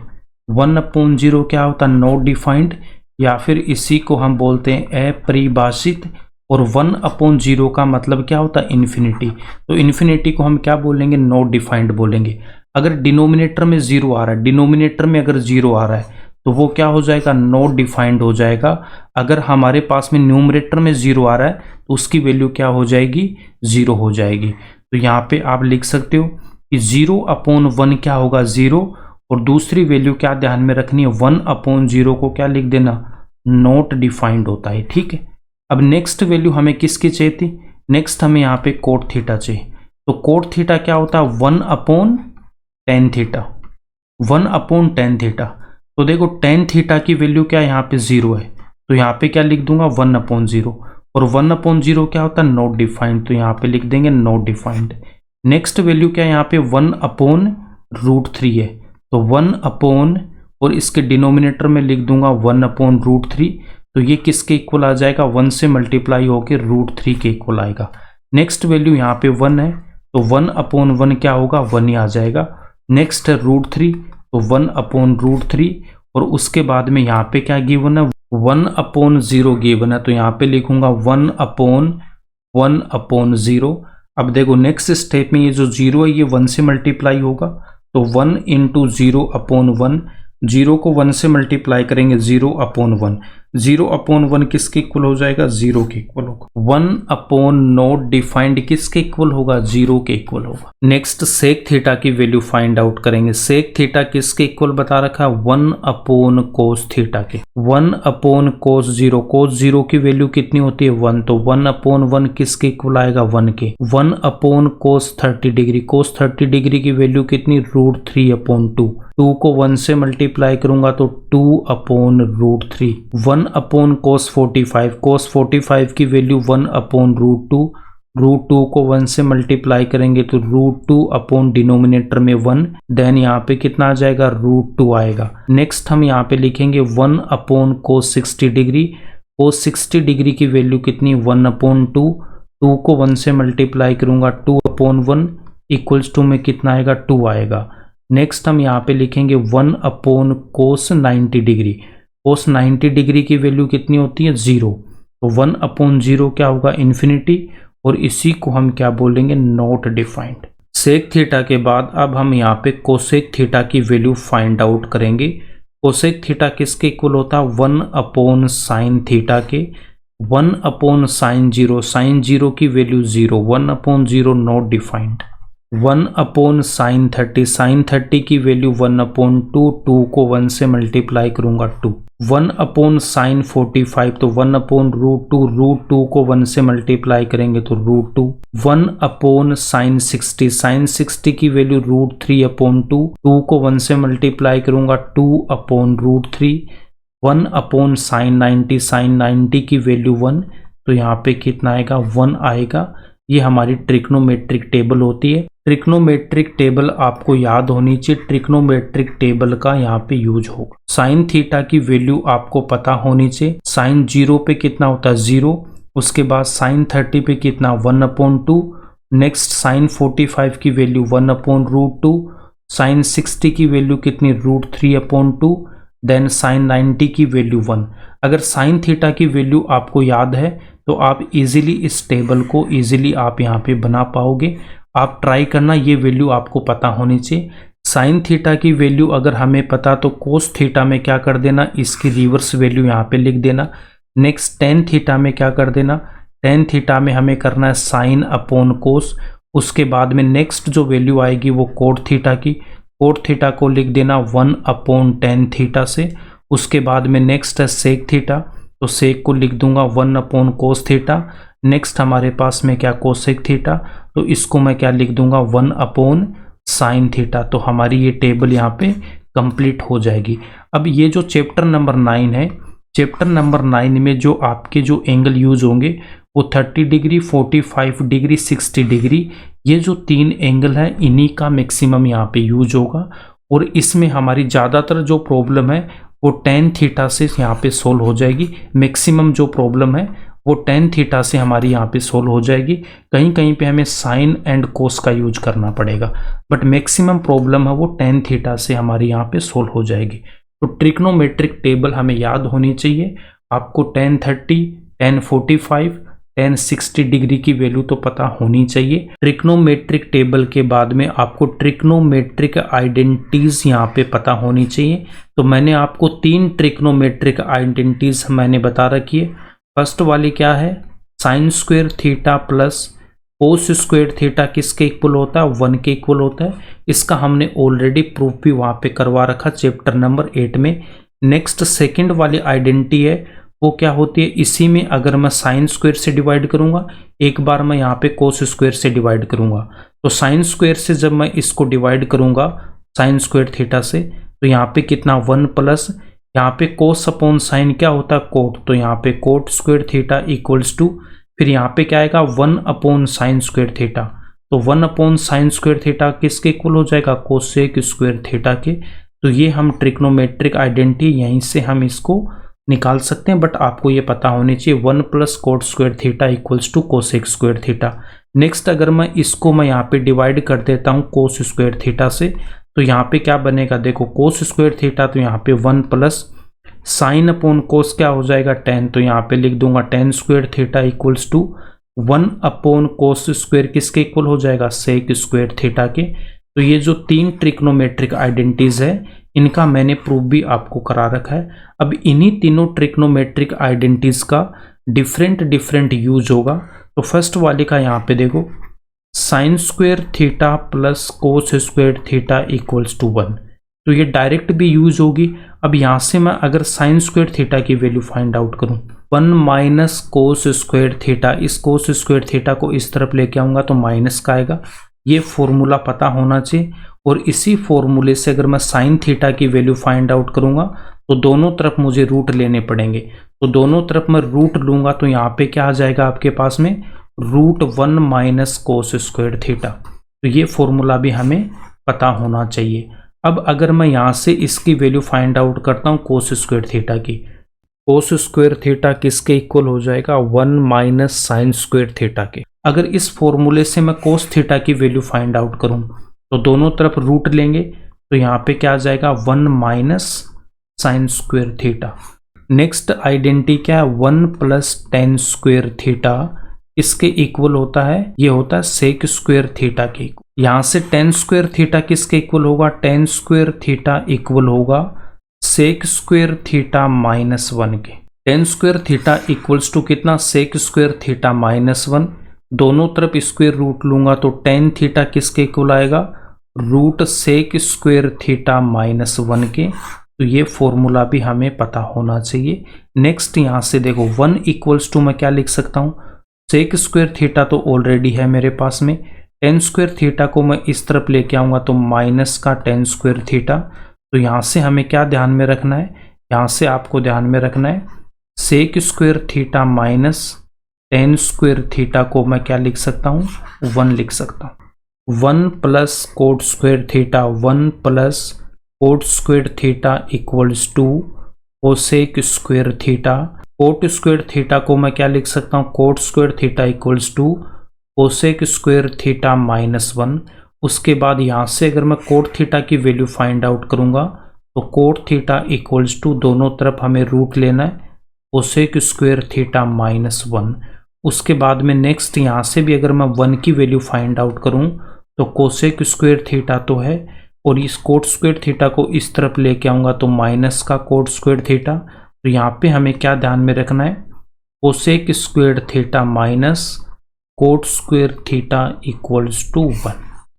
1/0 क्या होता है, नॉट डिफाइंड, या फिर इसी को हम बोलते हैं अपरिभाषित। और 1/0 का मतलब क्या होता है, इन्फिनिटी। तो इन्फिनिटी को हम क्या बोलेंगे, नॉट डिफाइंड बोलेंगे। अगर डिनोमिनेटर में 0 आ रहा है, डिनोमिनेटर में अगर 0 आ रहा है तो वो क्या हो जाएगा, नॉट डिफाइंड हो जाएगा। अगर हमारे पास में न्यूमरेटर में 0 आ रहा है तो उसकी वैल्यू क्या हो जाएगी, 0 हो जाएगी। तो यहाँ पे आप लिख सकते हो कि 0/1 क्या होगा, 0। और दूसरी वैल्यू क्या ध्यान में रखनी है, 1/0 को क्या लिख देना, नॉट डिफाइंड होता है। ठीक है, अब नेक्स्ट वैल्यू हमें किसकी चाहिए थी, नेक्स्ट हमें यहाँ पे कोट थीटा चाहिए। तो कोट थीटा क्या होता है, 1/tan थीटा, 1/tan थीटा। तो देखो tan थीटा की वैल्यू क्या यहाँ पे 0 है, तो यहाँ पे क्या लिख दूंगा, 1/0। और 1/0 क्या होता है, नॉट डिफाइंड, तो यहाँ पे लिख देंगे नॉट डिफाइंड। नेक्स्ट वैल्यू क्या है यहाँ पे, 1/√3 है, तो 1 और इसके डिनोमिनेटर में लिख दूंगा 1/√3। तो ये किसके इक्वल आ जाएगा, 1 से मल्टीप्लाई होकर √3 के इक्वल आएगा। नेक्स्ट वैल्यू यहाँ पे 1 है, तो 1/1 क्या होगा, 1 ही आ जाएगा। नेक्स्ट है √3, तो 1/√3 और उसके बाद में यहाँ पे क्या गिवन है, 1/0 गिवन है, तो यहाँ पे लिखूंगा 1/1/0। अब देखो नेक्स्ट स्टेप में ये जो 0 है ये 1 से मल्टीप्लाई होगा, तो 1 × 0/1, 0 को 1 से मल्टीप्लाई करेंगे 0/1, 0/1 किसके इक्वल हो जाएगा, 0 के इक्वल होगा। 1/not किसके इक्वल होगा, 0 के इक्वल होगा। नेक्स्ट सेक थीटा की वैल्यू फाइंड आउट करेंगे। सेक थीटा किसके इक्वल बता रखा है, 1/cos थीटा के। 1/cos 0, cos 0 की वैल्यू कितनी होती है, 1, तो 1/1 किसके इक्वल आएगा, 1 के। 1/cos 30 डिग्री, cos 30 डिग्री की वैल्यू कितनी, √3/2, 2 को 1 से मल्टीप्लाई करूंगा तो 2/√3। 1/cos 45, cos 45 की वैल्यू 1/√2, √2 को 1 से मल्टीप्लाई करेंगे तो √2 डिनोमिनेटर में 1, देन यहाँ पे कितना आ जाएगा, √2 आएगा। नेक्स्ट हम यहाँ पे लिखेंगे 1/cos 60 डिग्री, cos 60 डिग्री की वैल्यू कितनी, 1/2, 2 को 1 से मल्टीप्लाई करूंगा 2/1 इक्वल्स टू में कितना आएगा, 2 आएगा। नेक्स्ट हम यहाँ पे लिखेंगे 1/cos 90 डिग्री, cos 90 डिग्री की वैल्यू कितनी होती है, 0, तो 1/0 क्या होगा, इन्फिनिटी, और इसी को हम क्या बोलेंगे, नॉट डिफाइंड। सेक थीटा के बाद अब हम यहाँ पे कोसेक थीटा की वैल्यू फाइंड आउट करेंगे। कोसेक थीटा किसके इक्वल होता है, 1/sin थीटा के। 1/sin 0, sin 0 की value 0, 1/0 not defined. 1/sin 30, sin 30 की वैल्यू 1/2, 2 को 1 से मल्टीप्लाई करूंगा 2। 1/sin 45, तो 1/√2, √2 को 1 से मल्टीप्लाई करेंगे तो √2। 1/sin 60, sin 60 की वैल्यू √3/2, 2 को 1 से मल्टीप्लाई करूंगा 2/√3। 1/sin 90, sin 90 की वैल्यू 1, तो यहाँ पे कितना आएगा, 1 आएगा। ये हमारी ट्रिग्नोमेट्रिक टेबल होती है। ट्रिग्नोमेट्रिक टेबल आपको याद होनी चाहिए, ट्रिग्नोमेट्रिक टेबल का यहाँ पे यूज होगा। साइन थीटा की वैल्यू आपको पता होनी चाहिए। साइन 0 पे कितना होता है, 0, उसके बाद साइन 30 पे कितना, 1/2, नेक्स्ट साइन 45 की वैल्यू 1/√2, साइन 60 की वैल्यू कितनी, √3/2, देन साइन 90 की वैल्यू 1। अगर साइन थीटा की वैल्यू आपको याद है तो आप इजीली इस टेबल को इजीली आप यहाँ पे बना पाओगे। आप ट्राई करना, ये वैल्यू आपको पता होनी चाहिए। साइन थीटा की वैल्यू अगर हमें पता तो कोस थीटा में क्या कर देना, इसकी रिवर्स वैल्यू यहाँ पे लिख देना। नेक्स्ट टेन थीटा में क्या कर देना, टेन थीटा में हमें करना है sin/cos। उसके बाद में नेक्स्ट जो वैल्यू आएगी वो कोट थीटा की, कोट थीटा को लिख देना 1/tan थीटा से। उसके बाद में नेक्स्ट है सेक थीटा, तो सेक को लिख दूंगा 1/cos थीटा। नेक्स्ट हमारे पास में क्या, कोसेक थीटा, तो इसको मैं क्या लिख दूंगा, 1/sin थीटा। तो हमारी ये टेबल यहाँ पे कंप्लीट हो जाएगी। अब ये जो चैप्टर नंबर 9 है, चैप्टर नंबर 9 में जो आपके जो एंगल यूज होंगे वो 30 डिग्री, 45 डिग्री, 60 डिग्री, ये जो 3 एंगल है इन्हीं का मैक्सिमम यहाँ पे यूज होगा। और इसमें हमारी ज़्यादातर जो प्रॉब्लम है वो tan थीटा से यहाँ पे सोल्व हो जाएगी। मैक्सिमम जो प्रॉब्लम है वो tan थीटा से हमारी यहाँ पे सोल्व हो जाएगी। कहीं कहीं पे हमें साइन एंड कोस का यूज करना पड़ेगा, बट मैक्सिमम प्रॉब्लम है वो tan थीटा से हमारी यहाँ पे सोल्व हो जाएगी। तो ट्रिग्नोमेट्रिक टेबल हमें याद होनी चाहिए। आपको tan 30, tan 45, tan 60 डिग्री की वैल्यू तो पता होनी चाहिए। ट्रिग्नोमेट्रिक टेबल के बाद में आपको ट्रिग्नोमेट्रिक आइडेंटिटीज यहाँ पे पता होनी चाहिए। तो मैंने आपको 3 ट्रिग्नोमेट्रिक आइडेंटिटीज मैंने बता रखी है। फर्स्ट वाली क्या है, sign square theta plus cos square theta किसके इक्वल होता है, 1 के इक्वल होता है। इसका हमने ऑलरेडी प्रूफ भी वहाँ पे करवा रखा चैप्टर नंबर 8 में। नेक्स्ट सेकंड वाली आइडेंटिटी है वो क्या होती है, इसी में अगर मैं साइन स्क्वायर से डिवाइड करूंगा, एक बार मैं यहाँ पे कोस स्क्वायर से डिवाइड करूंगा, तो साइन स्क्वायर से जब मैं इसको डिवाइड करूंगा साइन स्क्वायर थीटा से, तो यहाँ पे कितना 1 प्लस यहाँ पे कोस अपॉन साइन क्या होता है, कोट, तो यहाँ पे cot square theta equals to, फिर यहाँ पे क्या आएगा 1/sin स्क्वायर थीटा, तो 1/sin स्क्वायर थीटा किसके इक्वल हो जाएगा, कोसेक स्क्वायर थीटा के। तो ये हम ट्रिग्नोमेट्रिक आइडेंटिटी यहीं से हम इसको निकाल सकते हैं, बट आपको ये पता होनी चाहिए 1 + cot square theta equals to cosec square theta. Next अगर मैं इसको यहाँ पे डिवाइड कर देता हूँ कोस स्क्वायर थीटा से, तो यहाँ पे क्या बनेगा, देखो कोस स्क्वायर थीटा तो यहाँ पे 1 प्लस साइन अपॉन कोस क्या हो जाएगा 10, तो यहाँ पे लिख दूंगा tan square theta equals to 1 upon cos square किसके इक्वल हो जाएगा, सेक स्क्वायर थीटा के। तो ये जो 3 ट्रिग्नोमेट्रिक आइडेंटिटीज है इनका मैंने प्रूफ भी आपको करा रखा है। अब इन्हीं तीनों ट्रिग्नोमेट्रिक आइडेंटिटीज का डिफरेंट यूज होगा। तो फर्स्ट वाले का यहाँ पे देखो sine square theta plus cos square theta equals to 1, तो ये डायरेक्ट भी यूज होगी। अब यहाँ से मैं अगर साइन स्क्वायर थीटा की वैल्यू फाइंड आउट करूँ 1 माइनस कोस स्क्वायर थीटा, इस कोस स्क्वायर थीटा को इस तरफ लेके आऊँगा तो माइनस का आएगा, ये फॉर्मूला पता होना चाहिए। और इसी फॉर्मूले से अगर मैं साइन थीटा की वैल्यू फाइंड आउट करूँगा तो दोनों तरफ मुझे रूट लेने पड़ेंगे, तो दोनों तरफ मैं रूट लूँगा तो यहाँ पे क्या आ जाएगा आपके पास में √1 माइनस कोस स्क्वायर थीटा, तो ये फॉर्मूला भी हमें पता होना चाहिए। अब अगर मैं यहाँ से इसकी वैल्यू फाइंड आउट करता हूँ कोस स्क्वायर थीटा की, कोस स्क्वायर थीटा किसके इक्वल हो जाएगा 1 माइनस साइन स्क्वायर थीटा के। अगर इस फॉर्मूले से मैं कोस थीटा की वैल्यू फाइंड आउट करूँ तो दोनों तरफ रूट लेंगे, तो यहाँ पे क्या आ जाएगा 1 minus sine square theta. Next identity क्या है 1 प्लस टेन स्क्वायर थीटा, इसके इक्वल होता है, ये होता है सेक स्क्वायर थीटा के। यहाँ से टेन स्क्वायर थीटा किसके इक्वल होगा, टेन स्क्वायर थीटा इक्वल होगा सेक स्क्वायर थीटा माइनस 1 के। Tan square theta equals to कितना, सेक स्क्वायर थीटा माइनस 1, दोनों तरफ स्क्वायर रूट लूंगा तो टेन थीटा किसके इक्वल आएगा, root sec square theta minus 1 के। तो ये फॉर्मूला भी हमें पता होना चाहिए। नेक्स्ट यहाँ से देखो 1 इक्वल्स टू मैं क्या लिख सकता हूँ, सेक स्क्वायर थीटा तो ऑलरेडी है मेरे पास में, टेन स्क्वायर थीटा को मैं इस तरफ लेके आऊँगा तो माइनस का टेन स्क्वायर थीटा। तो यहाँ से हमें क्या ध्यान में रखना है, यहाँ से आपको ध्यान में रखना है sec square theta minus tan square theta को मैं क्या लिख सकता हूँ 1 लिख सकता हूँ। 1 plus cot square theta, 1 plus cot square theta equals to cosec square theta. Cot square theta को मैं क्या लिख सकता हूँ, cot square theta equals to cosec square theta minus 1। उसके बाद यहाँ से अगर मैं कोट थीटा की वैल्यू फाइंड आउट करूँगा तो कोट थीटा इक्वल्स टू दोनों तरफ हमें रूट लेना है कोसेक स्क्वायर थीटा माइनस 1। उसके बाद में नेक्स्ट यहाँ से भी अगर मैं 1 की वैल्यू फाइंड आउट करूँ तो कोसेक स्क्वायर थीटा तो है, और इस कोट स्क्वायर थीटा को इस तरफ लेके आऊँगा तो माइनस का कोट स्क्वायर थीटा। तो यहाँ पे हमें क्या ध्यान में रखना है, cosec square theta minus cot square theta equals to 1।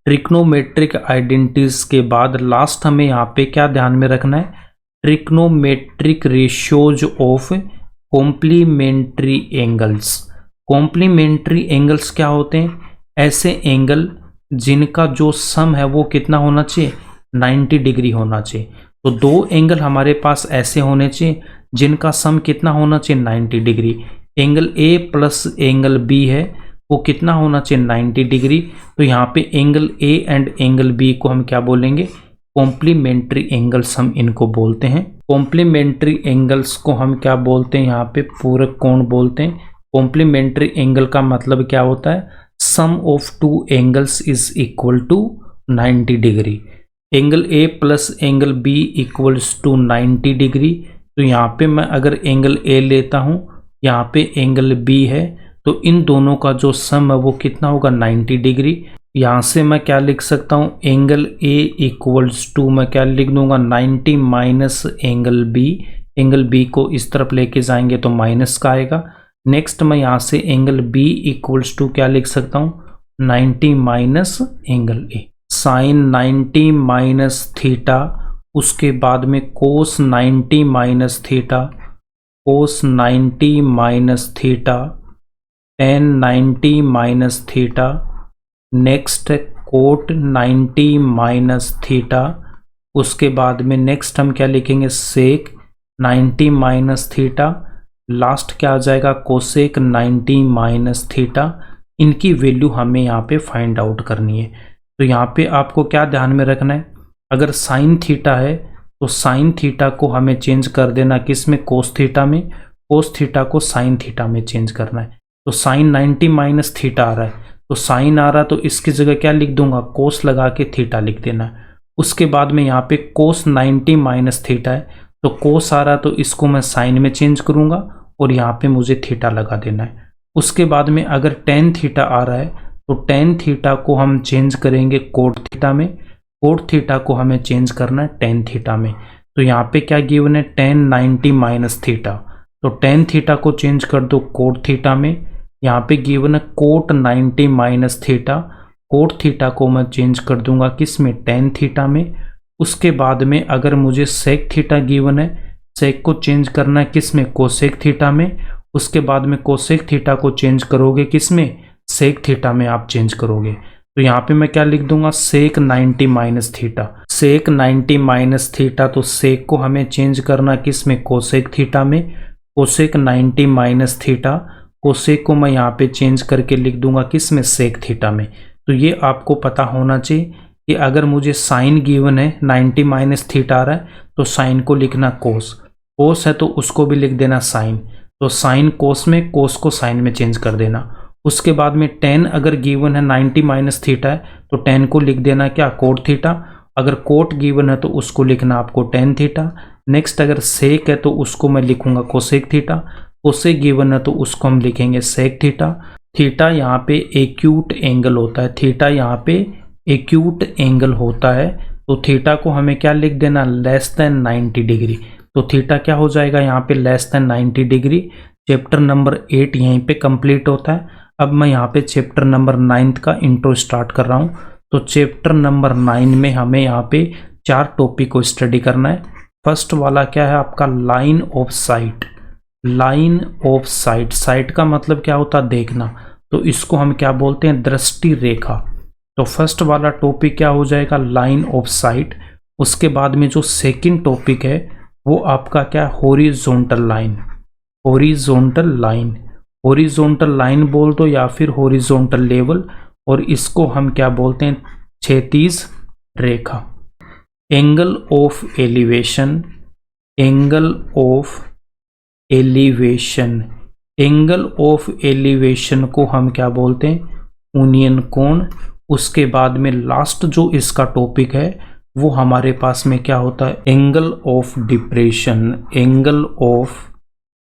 Trigonometric identities के बाद लास्ट हमें यहाँ पे क्या ध्यान में रखना है, trigonometric ratios of complementary angles. Complementary angles क्या होते हैं, ऐसे एंगल जिनका जो सम है वो कितना होना चाहिए 90 डिग्री होना चाहिए। तो दो एंगल हमारे पास ऐसे होने चाहिए जिनका सम कितना होना चाहिए 90 degree. Angle A plus angle B है वो कितना होना चाहिए 90 डिग्री। तो यहाँ पे angle A and angle B को हम क्या बोलेंगे, कॉम्प्लीमेंट्री एंगल्स हम इनको बोलते हैं। कॉम्प्लीमेंट्री एंगल्स को हम क्या बोलते हैं, यहाँ पे पूरक कोण बोलते हैं। कॉम्प्लीमेंट्री एंगल का मतलब क्या होता है, sum of two angles is equal to 90 degree. Angle A plus angle B equals to 90 degree. तो यहाँ पे मैं अगर एंगल ए लेता हूँ, यहाँ पे एंगल बी है, तो इन दोनों का जो सम है वो कितना होगा 90 डिग्री। यहाँ से मैं क्या लिख सकता हूँ, एंगल ए इक्वल्स टू मैं क्या लिख दूंगा 90 minus angle B. Angle B को इस तरफ लेके जाएंगे तो माइनस का आएगा। नेक्स्ट मैं यहाँ से एंगल बी इक्वल्स टू क्या लिख सकता हूँ 90 minus angle A. Sine 90 minus theta, उसके बाद में cos 90 minus theta, cos 90 minus theta, tan 90 minus theta, next cot 90 minus theta. उसके बाद में नेक्स्ट हम क्या लिखेंगे, सेक 90 माइनस थीटा। लास्ट क्या आ जाएगा, कोसेक 90 माइनस थीटा। इनकी वैल्यू हमें यहाँ पे फाइंड आउट करनी है। तो यहाँ पे आपको क्या ध्यान में रखना है, अगर साइन थीटा है तो साइन थीटा को हमें चेंज कर देना किस में, कोस थीटा में। कोस थीटा को साइन थीटा में चेंज करना है। तो साइन 90 माइनस थीटा आ रहा है तो साइन आ रहा तो इसकी जगह क्या लिख दूंगा, कोस लगा के थीटा लिख देना है। उसके बाद में यहाँ पे कोस 90 माइनस थीटा है, तो कोस आ रहा तो इसको मैं साइन में चेंज करूंगा और यहाँ पे मुझे थीटा लगा देना है। उसके बाद में अगर टेन थीटा आ रहा है तो टेन थीटा को हम चेंज करेंगे कोट थीटा में, कोट थीटा को हमें चेंज करना है टेन थीटा में। तो यहाँ पे क्या गिवन है, टेन 90 माइनस थीटा, तो टेन थीटा को चेंज कर दो कोट थीटा में। यहाँ पे गिवन है cot 90 minus theta, cot theta को मैं चेंज कर दूंगा किस में, टेन थीटा में। उसके बाद में अगर मुझे सेक थीटा गिवन है, सेक को चेंज करना है किस में, कोसेक थीटा में। उसके बाद में कोसेक थीटा को चेंज करोगे किस में, सेक थीटा में आप चेंज करोगे। तो यहाँ पे मैं क्या लिख दूंगा, सेक 90 माइनस थीटा, सेक 90 माइनस थीटा। तो सेक को हमें चेंज करना किस में, कोसेक थीटा में। कोसेक 90 माइनस थीटा, कोसेक को मैं यहाँ पे चेंज करके लिख दूंगा किस में, सेक थीटा में। तो ये आपको पता होना चाहिए कि अगर मुझे साइन गिवन है 90 माइनस थीटा आ रहा है तो साइन को लिखना कोस, कोस है तो उसको भी लिख देना साइन, तो साइन कोस में, कोस को साइन में चेंज कर देना। उसके बाद में टेन अगर गिवन है 90 माइनस थीटा है तो टेन को लिख देना क्या, कोट थीटा। अगर कोट गिवन है तो उसको लिखना आपको टेन थीटा। नेक्स्ट अगर सेक है तो उसको मैं लिखूंगा कोसेक थीटा, कोसेक गिवन है तो उसको हम लिखेंगे सेक थीटा। थीटा यहाँ पे एक्यूट एंगल होता है, थीटा यहाँ पे एक्यूट एंगल होता है, तो थीटा को हमें क्या लिख देना, लेस देन 90 डिग्री। तो थीटा क्या हो जाएगा यहाँ पे, less than 90 degree. Chapter number 8 यहीं पे कंप्लीट होता है। अब मैं यहाँ पे चैप्टर नंबर 9 का इंट्रो स्टार्ट कर रहा हूँ। तो चैप्टर नंबर 9 में हमें यहाँ पे 4 टॉपिक को स्टडी करना है। फर्स्ट वाला क्या है आपका, line of site. Line of site, site का मतलब क्या होता है, देखना, तो इसको हम क्या बोलते हैं, दृष्टि रेखा। तो फर्स्ट वाला टॉपिक क्या हो जाएगा, लाइन ऑफ साइट। उसके बाद में जो सेकंड टॉपिक है वो आपका क्या, horizontal line. Horizontal line, horizontal line बोल दो या फिर हॉरिजॉन्टल लेवल, और इसको हम क्या बोलते हैं, क्षैतिज रेखा। Angle of elevation, angle of elevation, angle of elevation को हम क्या बोलते हैं, यूनियन कोण। उसके बाद में लास्ट जो इसका टॉपिक है वो हमारे पास में क्या होता है, angle of depression. Angle of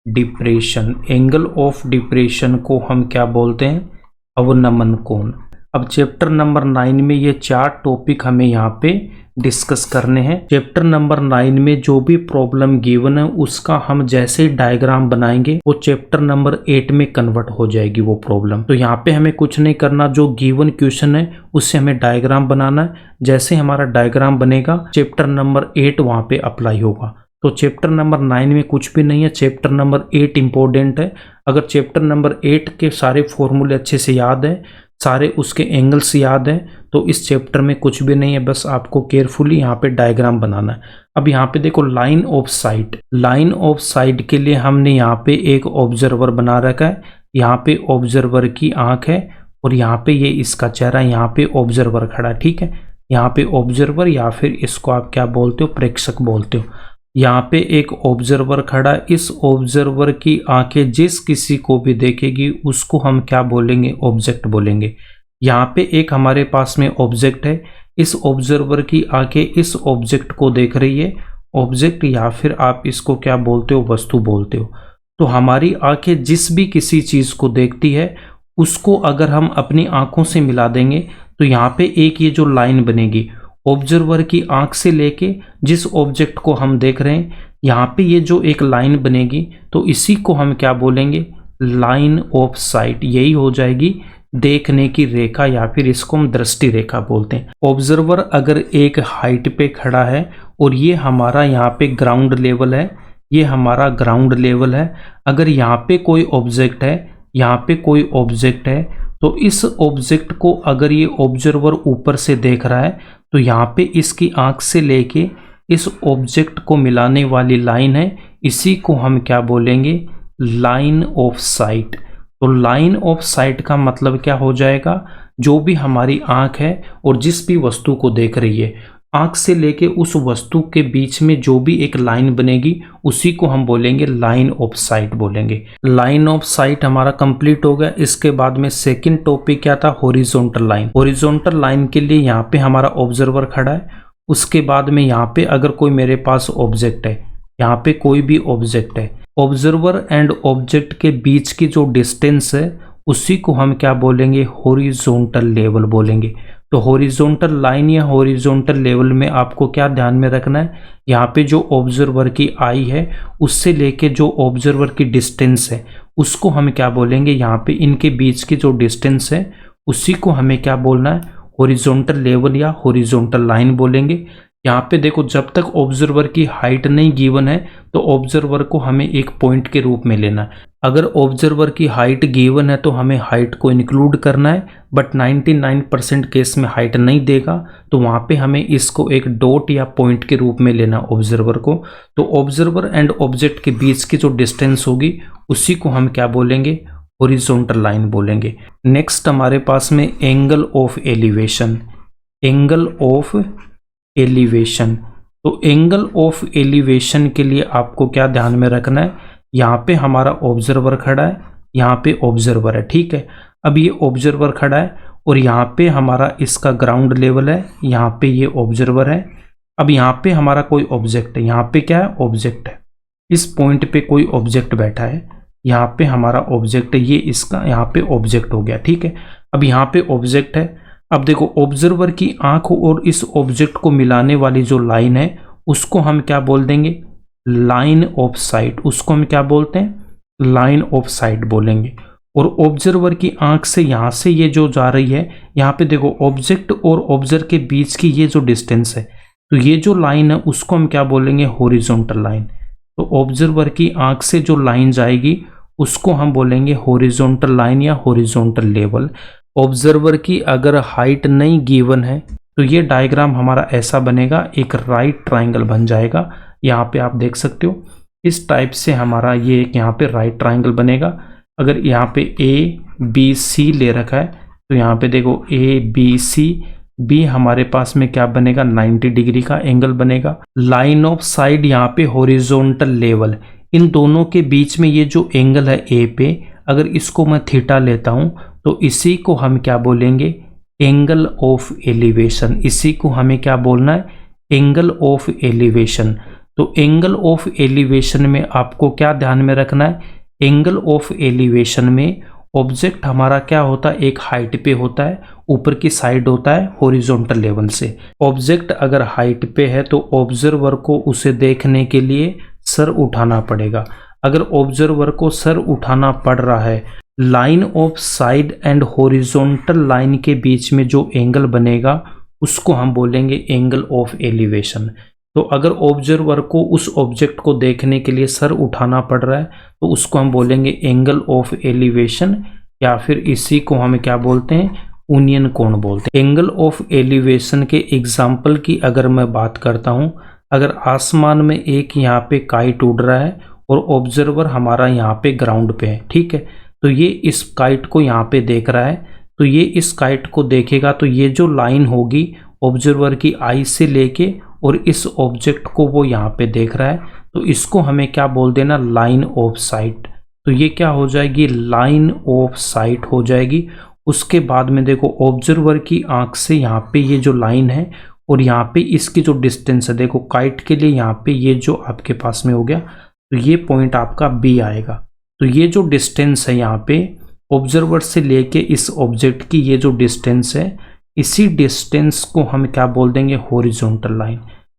depression, angle of depression को हम क्या बोलते हैं, अवनमन कोण। अब चैप्टर नंबर 9 में ये 4 टॉपिक हमें यहाँ पे डिस्कस करने हैं। चैप्टर नंबर 9 में जो भी प्रॉब्लम गिवन है उसका हम जैसे ही डायग्राम बनाएंगे वो चैप्टर नंबर 8 में कन्वर्ट हो जाएगी वो प्रॉब्लम। तो यहाँ पे हमें कुछ नहीं करना, जो गिवन क्वेश्चन है उससे हमें डायग्राम बनाना है। जैसे हमारा डायग्राम बनेगा चैप्टर नंबर 8 वहाँ पे अप्लाई होगा। तो चैप्टर नंबर 9 में कुछ भी नहीं है, चैप्टर नंबर 8 इंपॉर्टेंट है। अगर चैप्टर नंबर 8 के सारे फॉर्मूले अच्छे से याद है, सारे उसके एंगल्स याद है, तो इस चैप्टर में कुछ भी नहीं है, बस आपको केयरफुली यहाँ पे डायग्राम बनाना है। अब यहाँ पे देखो line of site, line of site के लिए हमने यहाँ पे एक ऑब्जर्वर बना रखा है। यहाँ पे ऑब्जर्वर की आंख है और यहाँ पे ये इसका चेहरा, यहाँ पे ऑब्जर्वर खड़ा है, ठीक है। यहाँ पे ऑब्जर्वर या फिर इसको आप क्या बोलते हो, प्रेक्षक बोलते हो। यहाँ पे एक ऑब्जर्वर खड़ा, इस ऑब्जर्वर की आंखें जिस किसी को भी देखेगी उसको हम क्या बोलेंगे, ऑब्जेक्ट बोलेंगे। यहाँ पे एक हमारे पास में ऑब्जेक्ट है, इस ऑब्जर्वर की आंखें इस ऑब्जेक्ट को देख रही है, ऑब्जेक्ट या फिर आप इसको क्या बोलते हो, वस्तु बोलते हो। तो हमारी आंखें जिस भी किसी चीज को देखती है उसको अगर हम अपनी आंखों से मिला देंगे तो यहाँ पे एक ये जो लाइन बनेगी, ऑब्जर्वर की आंख से लेके जिस ऑब्जेक्ट को हम देख रहे हैं, यहाँ पे ये जो एक लाइन बनेगी, तो इसी को हम क्या बोलेंगे, लाइन ऑफ साइट। यही हो जाएगी देखने की रेखा या फिर इसको हम दृष्टि रेखा बोलते हैं। ऑब्जर्वर अगर एक हाइट पे खड़ा है और ये हमारा यहाँ पे ग्राउंड लेवल है, ये हमारा ग्राउंड लेवल है। अगर यहाँ पे कोई ऑब्जेक्ट है, यहाँ पे कोई ऑब्जेक्ट है, तो इस ऑब्जेक्ट को अगर ये ऑब्जर्वर ऊपर से देख रहा है तो यहाँ पे इसकी आंख से लेके इस ऑब्जेक्ट को मिलाने वाली लाइन है, इसी को हम क्या बोलेंगे, लाइन ऑफ साइट। तो लाइन ऑफ साइट का मतलब क्या हो जाएगा, जो भी हमारी आंख है और जिस भी वस्तु को देख रही है, आंख से लेके उस वस्तु के बीच में जो भी एक लाइन बनेगी उसी को हम बोलेंगे लाइन ऑफ साइट बोलेंगे। लाइन ऑफ साइट हमारा कंप्लीट हो गया। इसके बाद में सेकंड टॉपिक क्या था, हॉरिजॉन्टल लाइन। हॉरिजॉन्टल लाइन के लिए यहाँ पे हमारा ऑब्जर्वर खड़ा है। उसके बाद में यहाँ पे अगर कोई मेरे पास ऑब्जेक्ट है, यहाँ पे कोई भी ऑब्जेक्ट है, ऑब्जर्वर एंड ऑब्जेक्ट के बीच की जो डिस्टेंस है उसी को हम क्या बोलेंगे, हॉरिजॉन्टल लेवल बोलेंगे। तो हॉरिजॉन्टल लाइन या हॉरिजॉन्टल लेवल में आपको क्या ध्यान में रखना है, यहाँ पे जो ऑब्जर्वर की आई है उससे लेके जो ऑब्जर्वर की डिस्टेंस है उसको हम क्या बोलेंगे, यहाँ पे इनके बीच की जो डिस्टेंस है उसी को हमें क्या बोलना है, हॉरिजॉन्टल लेवल या हॉरिजॉन्टल लाइन बोलेंगे। यहाँ पे देखो, जब तक ऑब्जर्वर की हाइट नहीं गिवन है तो ऑब्जर्वर को हमें एक पॉइंट के रूप में लेना है। अगर ऑब्जर्वर की हाइट गिवन है तो हमें हाइट को इंक्लूड करना है, बट 99% केस में हाइट नहीं देगा तो वहाँ पे हमें इसको एक डॉट या पॉइंट के रूप में लेना ऑब्जर्वर को। तो ऑब्जर्वर एंड ऑब्जेक्ट के बीच की जो डिस्टेंस होगी उसी को हम क्या बोलेंगे, हॉरिजॉन्टल लाइन बोलेंगे। नेक्स्ट हमारे पास में angle of elevation. Angle of elevation, तो एंगल ऑफ एलिवेशन के लिए आपको क्या ध्यान में रखना है, यहाँ पे हमारा ऑब्जर्वर खड़ा है, यहाँ पे ऑब्जर्वर है, ठीक है। अब ये ऑब्जर्वर खड़ा है और यहाँ पे हमारा इसका ग्राउंड लेवल है, यहाँ पे ये ऑब्जर्वर है। अब यहाँ पे हमारा कोई ऑब्जेक्ट है, यहाँ पे क्या है, ऑब्जेक्ट है। इस पॉइंट पे कोई ऑब्जेक्ट बैठा है, यहाँ पे हमारा ऑब्जेक्ट है, ये इसका यहाँ पे ऑब्जेक्ट हो गया, ठीक है। अब यहाँ पे ऑब्जेक्ट है। अब देखो, ऑब्जर्वर की आंख और इस ऑब्जेक्ट को मिलाने वाली जो लाइन है उसको हम क्या बोल देंगे, लाइन ऑफ साइट। उसको हम क्या बोलते हैं, लाइन ऑफ साइट बोलेंगे। और ऑब्जर्वर की आंख से यहाँ से ये जो जा रही है, यहाँ पे देखो ऑब्जेक्ट और ऑब्जर्वर के बीच की ये जो डिस्टेंस है, तो ये जो लाइन है उसको हम क्या बोलेंगे, हॉरिजॉन्टल लाइन। तो ऑब्जर्वर की आंख से जो लाइन जाएगी उसको हम बोलेंगे हॉरिजॉन्टल लाइन या हॉरिजॉन्टल लेवल। ऑब्जर्वर की अगर हाइट नहीं गिवन है तो ये डायग्राम हमारा ऐसा बनेगा, एक राइट ट्राइंगल बन जाएगा। यहाँ पे आप देख सकते हो इस टाइप से हमारा ये एक यहाँ पे राइट ट्राइंगल बनेगा। अगर यहाँ पे ए बी सी ले रखा है तो यहाँ पे देखो ए बी सी, बी हमारे पास में क्या बनेगा, 90 डिग्री का एंगल बनेगा। लाइन ऑफ साइड यहाँ पे हॉरिजॉन्टल लेवल, इन दोनों के बीच में ये जो एंगल है ए पे, अगर इसको मैं थीटा लेता हूँ तो इसी को हम क्या बोलेंगे, एंगल ऑफ एलिवेशन। इसी को हमें क्या बोलना है, एंगल ऑफ एलिवेशन। तो एंगल ऑफ एलिवेशन में आपको क्या ध्यान में रखना है, एंगल ऑफ एलिवेशन में ऑब्जेक्ट हमारा क्या होता है, एक हाइट पे होता है, ऊपर की साइड होता है हॉरिजॉन्टल लेवल से। ऑब्जेक्ट अगर हाइट पे है तो ऑब्जर्वर को उसे देखने के लिए सर उठाना पड़ेगा। अगर ऑब्जर्वर को सर उठाना पड़ रहा है, line of side and horizontal line के बीच में जो एंगल बनेगा उसको हम बोलेंगे एंगल ऑफ एलिवेशन। तो अगर ऑब्जर्वर को उस ऑब्जेक्ट को देखने के लिए सर उठाना पड़ रहा है तो उसको हम बोलेंगे एंगल ऑफ एलिवेशन, या फिर इसी को हम क्या बोलते हैं, यूनियन कोण बोलते हैं। एंगल ऑफ एलिवेशन के एग्जाम्पल की अगर मैं बात करता हूँ, अगर आसमान में एक यहाँ पे काइट उड़ रहा है और ऑब्जर्वर हमारा यहाँ पे ग्राउंड पे है, ठीक है, तो ये इस काइट को यहाँ पे देख रहा है, तो ये इस काइट को देखेगा तो ये जो लाइन होगी ऑब्जर्वर की आई से लेके और इस ऑब्जेक्ट को वो यहाँ पे देख रहा है, तो इसको हमें क्या बोल देना, लाइन ऑफ साइट। तो ये क्या हो जाएगी, लाइन ऑफ साइट हो जाएगी। उसके बाद में देखो ऑब्जर्वर की आंख से यहाँ पे ये जो लाइन है और यहाँ पे इसकी जो डिस्टेंस है, देखो काइट के लिए यहाँ पे ये जो आपके पास में हो गया, तो ये पॉइंट आपका बी आएगा। तो ये जो डिस्टेंस है यहाँ पे ऑब्जर्वर से लेके इस ऑब्जेक्ट की ये जो डिस्टेंस है, इसी डिस्टेंस को हम क्या बोल देंगे, हॉरिजॉन्टल लाइन।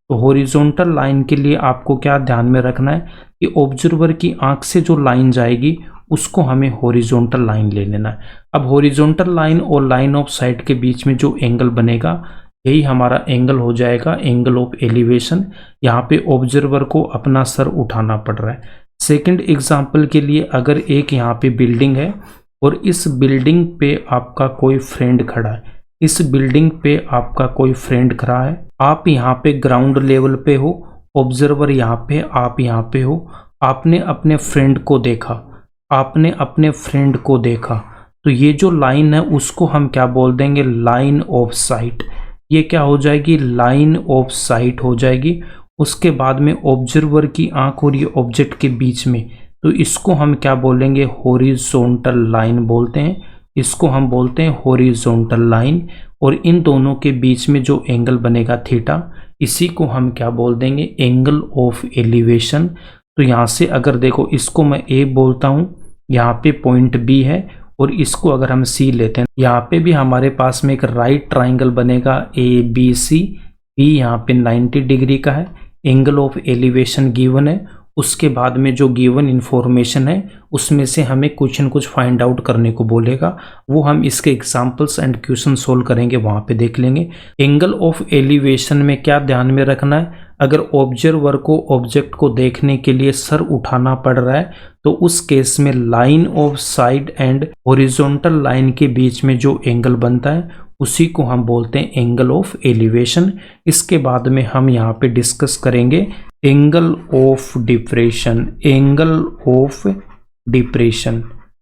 तो हॉरिजॉन्टल लाइन के लिए आपको क्या ध्यान में रखना है कि ऑब्जर्वर की आंख से जो लाइन जाएगी उसको हमें हॉरिजॉन्टल लाइन ले लेना है। अब हॉरिजॉन्टल लाइन और लाइन ऑफ साइट के बीच में जो एंगल बनेगा यही हमारा एंगल हो जाएगा, एंगल ऑफ एलिवेशन। यहाँ पे ऑब्जर्वर को अपना सर उठाना पड़ रहा है। सेकंड एग्जांपल के लिए, अगर एक यहाँ पे बिल्डिंग है और इस बिल्डिंग पे आपका कोई फ्रेंड खड़ा है, इस बिल्डिंग पे आपका कोई फ्रेंड खड़ा है, आप यहाँ पे ग्राउंड लेवल पे हो, ऑब्जर्वर यहाँ पे, आप यहाँ पे हो, आपने अपने फ्रेंड को देखा, आपने अपने फ्रेंड को देखा, तो ये जो लाइन है उसको हम क्या बोल देंगे, लाइन ऑफ साइट। ये क्या हो जाएगी, लाइन ऑफ साइट हो जाएगी। उसके बाद में ऑब्जर्वर की आंख और ये ऑब्जेक्ट के बीच में, तो इसको हम क्या बोलेंगे, हॉरिजॉन्टल लाइन बोलते हैं। इसको हम बोलते हैं हॉरिजॉन्टल लाइन। और इन दोनों के बीच में जो एंगल बनेगा थीटा, इसी को हम क्या बोल देंगे, एंगल ऑफ एलिवेशन। तो यहाँ से अगर देखो, इसको मैं ए बोलता हूँ, यहाँ पे पॉइंट बी है, और इसको अगर हम सी लेते हैं, यहाँ पे भी हमारे पास में एक राइट ट्राइंगल बनेगा ए बी सी। बी यहाँ पे 90 डिग्री का है, एंगल ऑफ एलिवेशन गिवन है। उसके बाद में जो गिवन इंफॉर्मेशन है उसमें से हमें कुछ न कुछ फाइंड आउट करने को बोलेगा, वो हम इसके एग्जांपल्स एंड क्वेश्चन सोल्व करेंगे, वहाँ पे देख लेंगे। एंगल ऑफ एलिवेशन में क्या ध्यान में रखना है, अगर ऑब्जर्वर को ऑब्जेक्ट को देखने के लिए सर उठाना पड़ रहा है तो उस केस में line of side and horizontal line के बीच में जो एंगल बनता है उसी को हम बोलते हैं एंगल ऑफ एलिवेशन। इसके बाद में हम यहाँ पे डिस्कस करेंगे angle of depression. Angle of depression,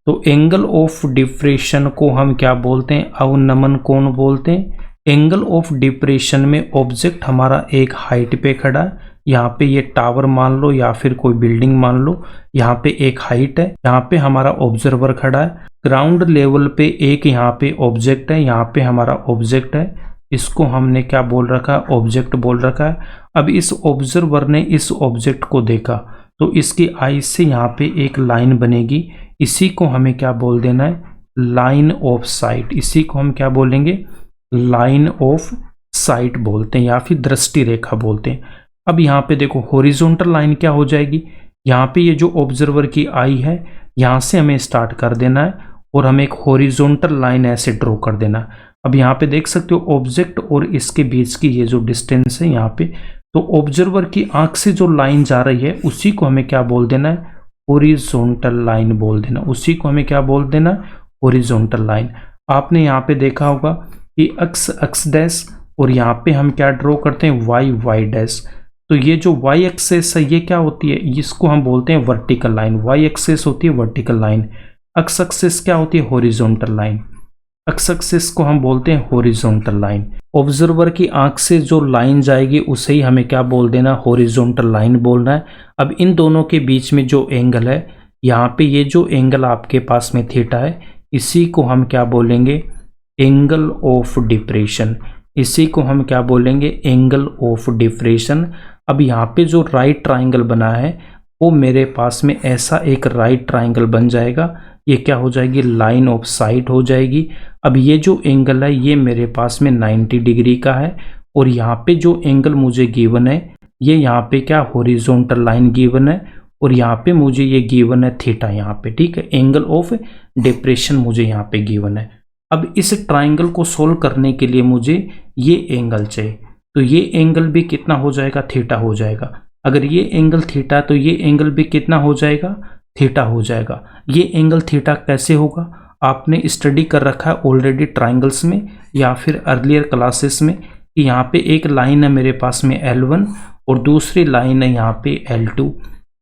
तो एंगल ऑफ डिप्रेशन को हम क्या बोलते हैं, अवनमन कोण बोलते हैं। एंगल ऑफ डिप्रेशन में ऑब्जेक्ट हमारा एक हाइट पे खड़ा है, यहाँ पे ये टावर मान लो या फिर कोई बिल्डिंग मान लो, यहाँ पे एक हाइट है, यहाँ पे हमारा ऑब्जर्वर खड़ा है। ग्राउंड लेवल पे एक यहाँ पे ऑब्जेक्ट है, यहाँ पे हमारा ऑब्जेक्ट है, इसको हमने क्या बोल रखा है, ऑब्जेक्ट बोल रखा है। अब इस ऑब्जर्वर ने इस ऑब्जेक्ट को देखा तो इसकी आई से यहाँ पे एक लाइन बनेगी, इसी को हमें क्या बोल देना है, लाइन ऑफ साइट। इसी को हम क्या बोलेंगे, लाइन ऑफ साइट बोलते हैं या फिर दृष्टि रेखा बोलते हैं। अब यहाँ पे देखो हॉरिजॉन्टल लाइन क्या हो जाएगी, यहाँ पे ये जो ऑब्जर्वर की आई है यहाँ से हमें स्टार्ट कर देना है और हमें एक हॉरिजॉन्टल लाइन ऐसे ड्रॉ कर देना है। अब यहाँ पे देख सकते हो ऑब्जेक्ट और इसके बीच की ये जो डिस्टेंस है यहाँ पे, तो ऑब्जर्वर की आंख से जो लाइन जा रही है उसी को हमें क्या बोल देना है, हॉरिजॉन्टल लाइन बोल देना। उसी को हमें क्या बोल देना, हॉरिजॉन्टल लाइन। आपने यहाँ पे देखा होगा कि एक्स डैश और यहाँ पे हम क्या ड्रॉ करते हैं, वाई डैश। तो ये जो वाई एक्सेस है ये क्या होती है, इसको हम बोलते हैं वर्टिकल लाइन। वाई एक्सेस होती है वर्टिकल लाइन, एक्स एक्सेस क्या होती है, हॉरिजॉन्टल लाइन। एक्स एक्सेस को हम बोलते हैं हॉरिजॉन्टल लाइन। ऑब्जर्वर की आंख से जो लाइन जाएगी उसे ही हमें क्या बोल देना, हॉरिजॉन्टल लाइन बोलना है। अब इन दोनों के बीच में जो एंगल है, यहाँ पे ये जो एंगल आपके पास में थीटा है, इसी को हम क्या बोलेंगे, एंगल ऑफ डिप्रेशन। इसी को हम क्या बोलेंगे, एंगल ऑफ डिप्रेशन। अब यहाँ पे जो राइट ट्राइंगल बना है वो मेरे पास में ऐसा एक राइट ट्राइंगल बन जाएगा, ये क्या हो जाएगी, लाइन ऑफ साइट हो जाएगी। अब ये जो एंगल है ये मेरे पास में 90 डिग्री का है, और यहाँ पे जो एंगल मुझे गिवन है ये यहाँ पे क्या, हॉरिजॉन्टल लाइन गिवन है, और यहाँ पे मुझे ये गिवन है थीटा यहाँ पे, ठीक है। एंगल ऑफ डिप्रेशन मुझे यहाँ पे गिवन है। अब इस ट्राइंगल को सोल्व करने के लिए मुझे ये एंगल चाहिए, तो ये एंगल भी कितना हो जाएगा, थीटा हो जाएगा। अगर ये एंगल थीटा तो ये एंगल भी कितना हो जाएगा, थीटा हो जाएगा। ये एंगल थीटा कैसे होगा, आपने स्टडी कर रखा है ऑलरेडी ट्राइंगल्स में या फिर अर्लियर क्लासेस में, कि यहाँ पे एक लाइन है मेरे पास में L1 और दूसरी लाइन है यहाँ पे L2।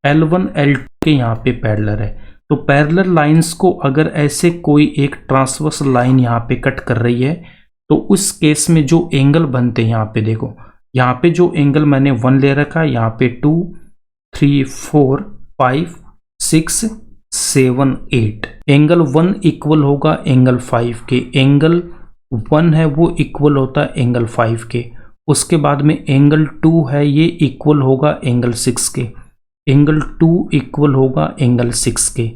L1 L2 के यहाँ पे पैरेलल है, तो पैरेलल लाइंस को अगर ऐसे कोई एक ट्रांसवर्स लाइन यहाँ पे कट कर रही है तो उस केस में जो एंगल बनते हैं, यहाँ पे देखो, यहाँ पे जो एंगल मैंने 1 ले रखा है, यहाँ पे 2 3 4 5 6 7 8, एंगल 1 इक्वल होगा एंगल 5 के। एंगल 1 है वो इक्वल होता है एंगल 5 के। उसके बाद में एंगल 2 है ये इक्वल होगा एंगल 6 के। एंगल 2 इक्वल होगा एंगल 6 के।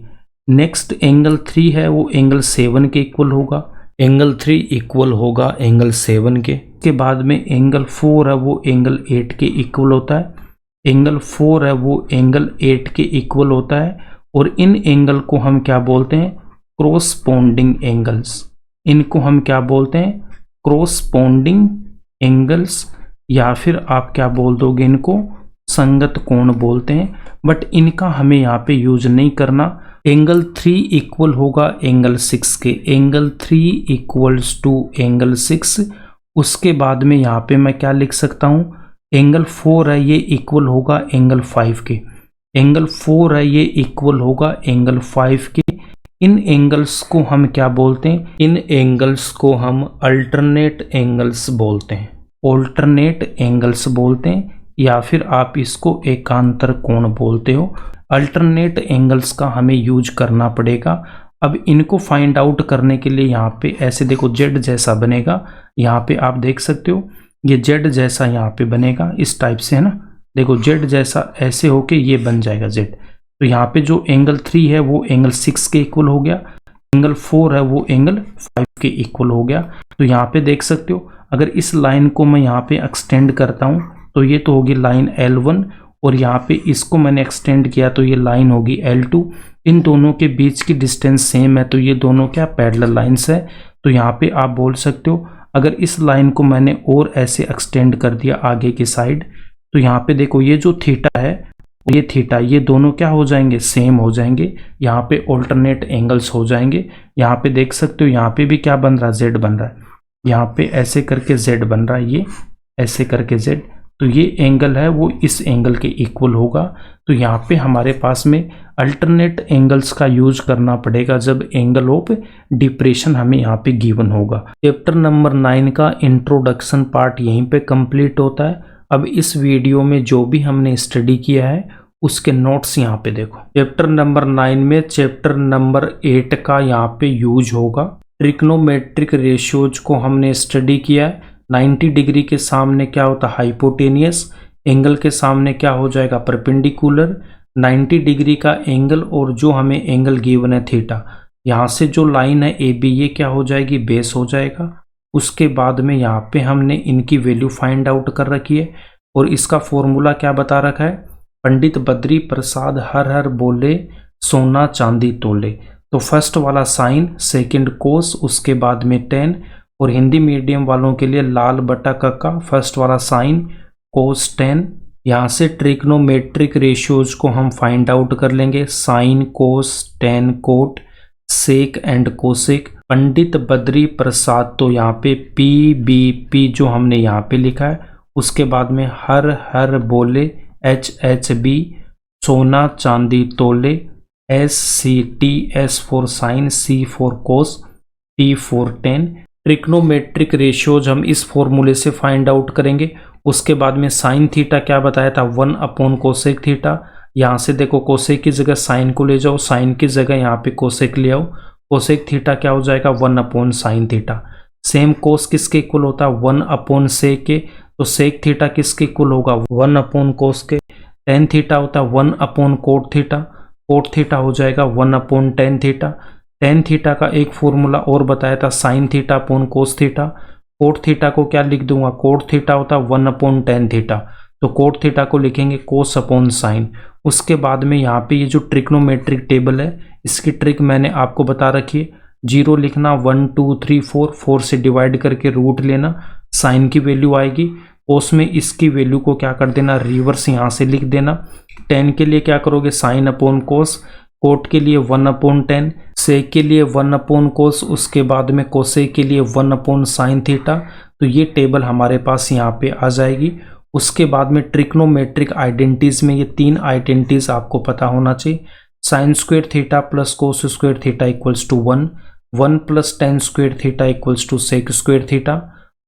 नेक्स्ट एंगल 3 है वो एंगल 7 के इक्वल होगा। एंगल 3 इक्वल होगा एंगल 7 के। के बाद में एंगल 4 है वो एंगल 8 के इक्वल होता है। एंगल 4 है वो एंगल 8 के इक्वल होता है। और इन एंगल को हम क्या बोलते हैं, क्रॉसपोंडिंग एंगल्स। इनको हम क्या बोलते हैं, क्रॉसपोंडिंग एंगल्स, या फिर आप क्या बोल दोगे, इनको संगत कोण बोलते हैं। बट इनका हमें यहाँ पे यूज नहीं करना। एंगल 3 इक्वल होगा एंगल 6 के। Angle 3 equals to angle 6। उसके बाद में यहाँ पे मैं क्या लिख सकता हूँ, एंगल 4 है ये इक्वल होगा एंगल 5 के। एंगल 4 है ये इक्वल होगा एंगल 5 के। इन एंगल्स को हम क्या बोलते हैं, इन एंगल्स को हम अल्टरनेट एंगल्स बोलते हैं। ऑल्टरनेट एंगल्स बोलते हैं, या फिर आप इसको एकांतर कोण बोलते हो। अल्टरनेट एंगल्स का हमें यूज करना पड़ेगा। अब इनको फाइंड आउट करने के लिए यहाँ पे ऐसे देखो जेड जैसा बनेगा, यहाँ पे आप देख सकते हो ये जेड जैसा यहाँ पे बनेगा इस टाइप से, है ना। देखो जेड जैसा ऐसे होके ये बन जाएगा जेड। तो यहाँ पे जो एंगल 3 है वो एंगल 6 के इक्वल हो गया, एंगल 4 है वो एंगल 5 के इक्वल हो गया। तो यहाँ पे देख सकते हो अगर इस लाइन को मैं यहाँ पे एक्सटेंड करता हूँ तो ये तो होगी लाइन L1, और यहाँ पे इसको मैंने एक्सटेंड किया तो ये लाइन होगी L2। इन दोनों के बीच की डिस्टेंस सेम है तो ये दोनों क्या पैरेलल लाइंस है। तो यहाँ पे आप बोल सकते हो अगर इस लाइन को मैंने और ऐसे एक्सटेंड कर दिया आगे की साइड, तो यहाँ पे देखो ये जो थीटा है ये थीटा, ये दोनों क्या हो जाएंगे, सेम हो जाएंगे। यहाँ पे ऑल्टरनेट एंगल्स हो जाएंगे। यहाँ पे देख सकते हो यहाँ पे भी क्या बन रहा है, जेड बन रहा है। यहाँ पे ऐसे करके जेड बन रहा है, ये ऐसे करके जेड। तो ये एंगल है वो इस एंगल के इक्वल होगा। तो यहाँ पे हमारे पास में अल्टरनेट एंगल्स का यूज करना पड़ेगा जब एंगल ऑफ डिप्रेशन हमें यहाँ पे गिवन होगा। चैप्टर नंबर 9 का इंट्रोडक्शन पार्ट यहीं पे कंप्लीट होता है। अब इस वीडियो में जो भी हमने स्टडी किया है उसके नोट्स यहाँ पे देखो। चैप्टर नंबर 9 में चैप्टर नंबर 8 का यहाँ पे यूज होगा। ट्रिग्नोमेट्रिक रेशियोज को हमने स्टडी किया है। 90 डिग्री के सामने क्या होता है, हाइपोटेनियस। एंगल के सामने क्या हो जाएगा, परपेंडिकुलर। 90 डिग्री का एंगल और जो हमें एंगल गिवन है थीटा, यहाँ से जो लाइन है ए बी ये क्या हो जाएगी, बेस हो जाएगा। उसके बाद में यहाँ पे हमने इनकी वैल्यू फाइंड आउट कर रखी है और इसका फॉर्मूला क्या बता रखा है, पंडित बद्री प्रसाद हर हर बोले सोना चांदी तोले। तो फर्स्ट वाला साइन, सेकंड कोस, उसके बाद में टेन। और हिंदी मीडियम वालों के लिए लाल बटा कक्का, फर्स्ट वाला साइन कोस टेन। यहाँ से ट्रिग्नोमेट्रिक रेशियोज को हम फाइंड आउट कर लेंगे, sine cos tan cot sec and cosec. Pandit Badri Prasad तो यहाँ पे पी बी पी जो हमने यहाँ पे लिखा है, उसके बाद में हर हर बोले एच एच बी, सोना चांदी तोले S C T, S for sine, C for cos, T for tan. Trigonometric ratios हम इस फॉर्मूले से फाइंड आउट करेंगे। उसके बाद में साइन थीटा क्या बताया था, 1 अपॉन कोसेक थीटा। यहाँ से देखो कोसेक की जगह साइन को ले जाओ, साइन की जगह यहाँ पे कोसेक ले आओ। कोसेक थीटा क्या हो जाएगा, 1 अपॉन साइन थीटा। सेम कोस किसके इक्वल होता है, 1 अपॉन सेक के। तो सेक थीटा किसके इक्वल होगा, 1 अपॉन कोस के। टेन थीटा होता है 1 upon cot theta. Cot theta हो जाएगा 1 upon tan theta. Ten theta का एक फॉर्मूला और बताया था, sine theta upon cos theta. Cot theta को क्या लिख दूंगा, कोट थीटा होता है 1 अपॉन टेन थीटा। तो कोट थीटा को लिखेंगे कोस अपॉन साइन। उसके बाद में यहाँ पे ये जो ट्रिग्नोमेट्रिक टेबल है इसकी ट्रिक मैंने आपको बता रखी है। 0 लिखना, 1 2 3 4, 4 से डिवाइड करके रूट लेना, साइन की वैल्यू आएगी। कोस में इसकी वैल्यू को क्या कर देना, रिवर्स यहाँ से लिख देना। टेन के लिए क्या करोगे, साइन अपॉन कोस। कोट के लिए 1 अपॉन टेन, सेक के लिए 1 अपॉन कोस, उसके बाद में कोसेक के लिए 1 अपॉन साइन थीटा। तो ये टेबल हमारे पास यहाँ पे आ जाएगी। उसके बाद में ट्रिग्नोमेट्रिक आइडेंटिटीज में ये 3 आइडेंटिटीज आपको पता होना चाहिए। Sine square theta plus cos square theta equals to 1, 1 plus tan square theta equals to sec square theta,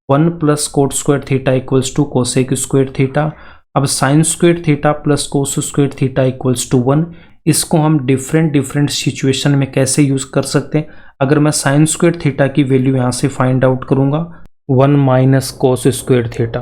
1 plus cot square theta equals to cosec square theta. अब sine square theta plus cos square theta equals to 1, इसको हम different situation में कैसे use कर सकते हैं। अगर मैं साइन स्क्वायर थीटा की वैल्यू यहाँ से फाइंड आउट करूंगा 1 माइनस कोस स्क्वायर थीटा,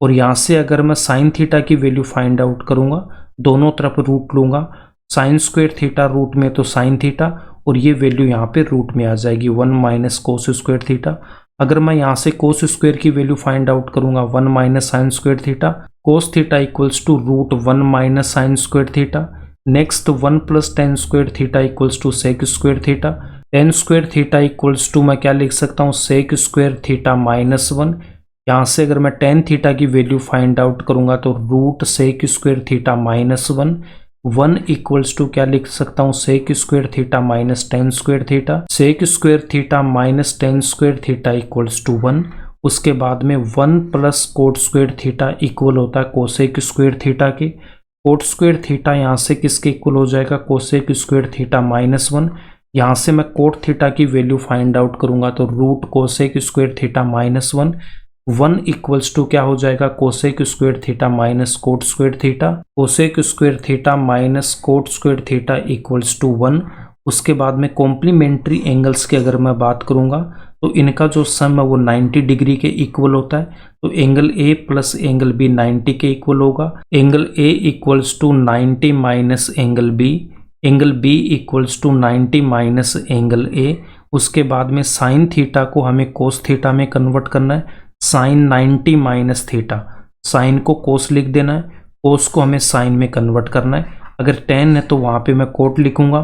और यहाँ से अगर मैं साइन थीटा की वैल्यू फाइंड आउट करूंगा, दोनों तरफ रूट लूंगा, साइन स्क्वायर थीटा रूट में तो साइन थीटा, और ये वैल्यू यहाँ पे रूट में आ जाएगी 1 माइनस कोस स्क्वायर थीटा। अगर मैं यहाँ से कोस स्क्वायर की वैल्यू फाइंड आउट करूंगा 1 minus sine square theta, cos theta equals to root 1 minus sine square theta. Next 1 plus tan square theta equals to sec square theta. Tan square theta equals to मैं क्या लिख सकता हूँ, sec square theta minus 1। यहाँ से अगर मैं tan theta की वैल्यू फाइंड आउट करूंगा तो root sec square theta minus 1। 1 equals to क्या लिख सकता हूँ, sec square theta minus tan square theta. Sec square theta minus tan square theta equals to 1। उसके बाद में 1 plus cot square theta equal होता है कोसेक स्क्वायर थीटा के। कोट स्क्वायर थीटा यहाँ से किसके इक्वल हो जाएगा, कोसेक स्क्वायर थीटा माइनस 1। यहाँ से मैं कोट थीटा की वैल्यू फाइंड आउट करूंगा तो root cosec square theta minus 1। 1 equals to क्या हो जाएगा, cosec square theta minus cot square theta, cosec square theta minus cot square theta equals to 1। उसके बाद में कॉम्प्लीमेंट्री एंगल्स की अगर मैं बात करूंगा तो इनका जो सम है वो 90 डिग्री के इक्वल होता है। तो angle A plus angle B 90 के इक्वल होगा। Angle A equals to 90 minus angle B equals to 90 minus angle A. उसके बाद में साइन थीटा को हमें कोस थीटा में कन्वर्ट करना है, साइन 90 माइनस थीटा, साइन को कोस लिख देना है, कोस को हमें साइन में कन्वर्ट करना है। अगर टेन है तो वहाँ पे मैं कोट लिखूंगा,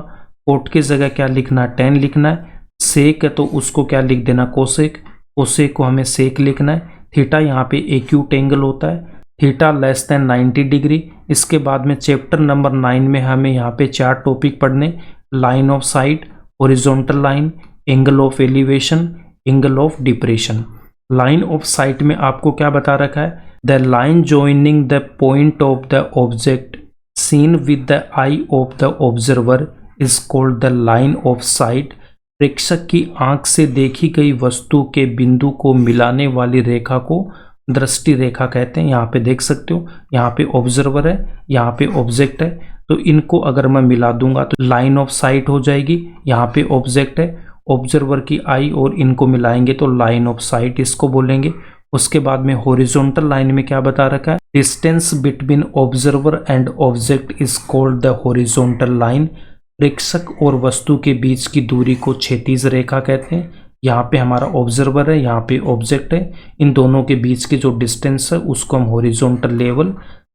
कोट की जगह क्या लिखना है, टेन लिखना है। सेक है तो उसको क्या लिख देना, कोसेक, कोसेक को हमें सेक लिखना है। थीटा यहाँ पे एक्यूट एंगल होता है, थीटा लेस देन 90 डिग्री। इसके बाद में चैप्टर नंबर 9 में हमें यहाँ पे 4 टॉपिक पढ़ने, line of sight, horizontal line, angle of elevation, angle of depression. Line of sight में आपको क्या बता रखा है, the line joining the point of the object seen with the eye of the observer is called the line of sight. प्रेक्षक की आंख से देखी गई वस्तु के बिंदु को मिलाने वाली रेखा को दृष्टि रेखा कहते हैं। यहाँ पे देख सकते हो, यहाँ पे ऑब्जर्वर है, यहाँ पे ऑब्जेक्ट है, तो इनको अगर मैं मिला दूंगा तो लाइन ऑफ साइट हो जाएगी। यहाँ पे ऑब्जेक्ट है, ऑब्जर्वर की आई और इनको मिलाएंगे तो लाइन ऑफ साइट इसको बोलेंगे। उसके बाद में हॉरिजॉन्टल लाइन में क्या बता रखा है, distance between observer and object is called the horizontal line. प्रेक्षक और वस्तु के बीच की दूरी को क्षैतिज रेखा कहते हैं। यहाँ पे हमारा ऑब्जर्वर है, यहाँ पे ऑब्जेक्ट है, इन दोनों के बीच की जो डिस्टेंस है उसको हम हॉरिजॉन्टल लेवल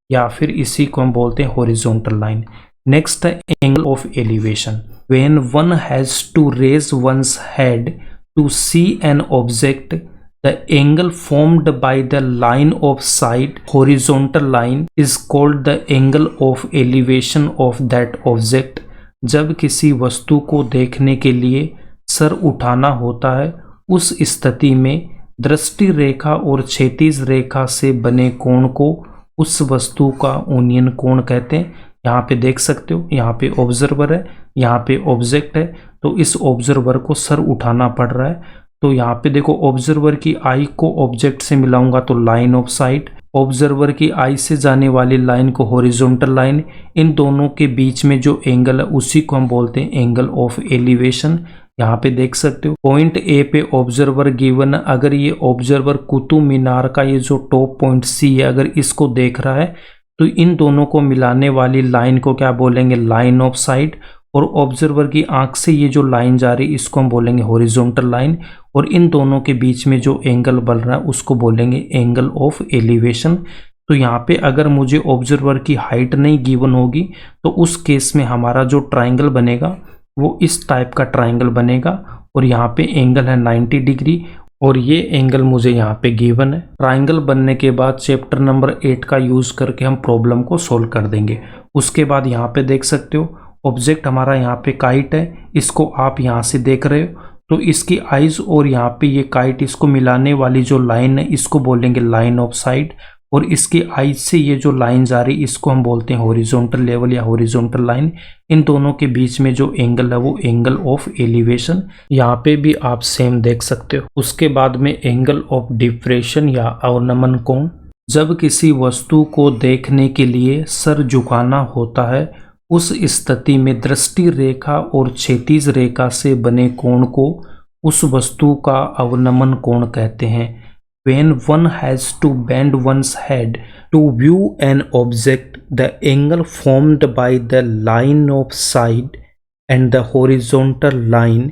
या फिर इसी को हम बोलते हैं हॉरिजॉन्टल लाइन। नेक्स्ट है angle of elevation. When one has to raise one's head to see an object, the angle formed by the line of sight horizontal line is called the angle of elevation of that object. जब किसी वस्तु को देखने के लिए sir उठाना होता है, उस स्थिति में दृष्टि रेखा और क्षैतिज रेखा से बने कोण को उस वस्तु का ओनियन कोण कहते हैं। यहाँ पे देख सकते हो, यहाँ पे ऑब्जर्वर है, यहाँ पे ऑब्जेक्ट है, तो इस ऑब्जर्वर को सर उठाना पड़ रहा है। तो यहाँ पे देखो, ऑब्जर्वर की आई को ऑब्जेक्ट से मिलाऊंगा तो लाइन ऑफ साइट, ऑब्जर्वर की आई से जाने वाली लाइन को हॉरिजॉन्टल लाइन, इन दोनों के बीच में जो एंगल है उसी को हम बोलते हैं एंगल ऑफ एलिवेशन। यहाँ पे देख सकते हो, पॉइंट ए पे ऑब्जर्वर गिवन है। अगर ये ऑब्जर्वर कुतुब मीनार का ये जो टॉप पॉइंट सी है, अगर इसको देख रहा है तो इन दोनों को मिलाने वाली लाइन को क्या बोलेंगे, लाइन ऑफ साइट। और ऑब्जर्वर की आंख से ये जो लाइन जा रही है इसको हम बोलेंगे हॉरिजॉन्टल लाइन। और इन दोनों के बीच में जो एंगल बन रहा है उसको बोलेंगे एंगल ऑफ एलिवेशन। तो यहाँ पे अगर मुझे ऑब्जर्वर की हाइट नहीं गिवन होगी तो उस केस में हमारा जो ट्राइंगल बनेगा वो इस टाइप का ट्राइंगल बनेगा, और यहाँ पे एंगल है 90 डिग्री और ये एंगल मुझे यहाँ पे गिवन है। ट्राइंगल बनने के बाद चैप्टर नंबर 8 का यूज करके हम प्रॉब्लम को सोल्व कर देंगे। उसके बाद यहाँ पे देख सकते हो, ऑब्जेक्ट हमारा यहाँ पे काइट है, इसको आप यहाँ से देख रहे हो, तो इसकी आइज और यहाँ पे ये काइट, इसको मिलाने वाली जो लाइन है इसको बोलेंगे लाइन ऑफ साइट। और इसकी आइज से ये जो लाइन जा रही इसको हम बोलते हैं हॉरिजॉन्टल लेवल या हॉरिजॉन्टल लाइन। इन दोनों के बीच में जो एंगल है वो एंगल ऑफ एलिवेशन। यहाँ पे भी आप सेम देख सकते हो। उसके बाद में एंगल ऑफ डिप्रेशन या अवनमन कोण। जब किसी वस्तु को देखने के लिए सर झुकाना होता है, उस स्थिति में दृष्टि रेखा और क्षैतिज रेखा से बने कोण को उस वस्तु का अवनमन कोण कहते हैं। When one has to bend one's head to view an object, the angle formed by the line of sight and the horizontal line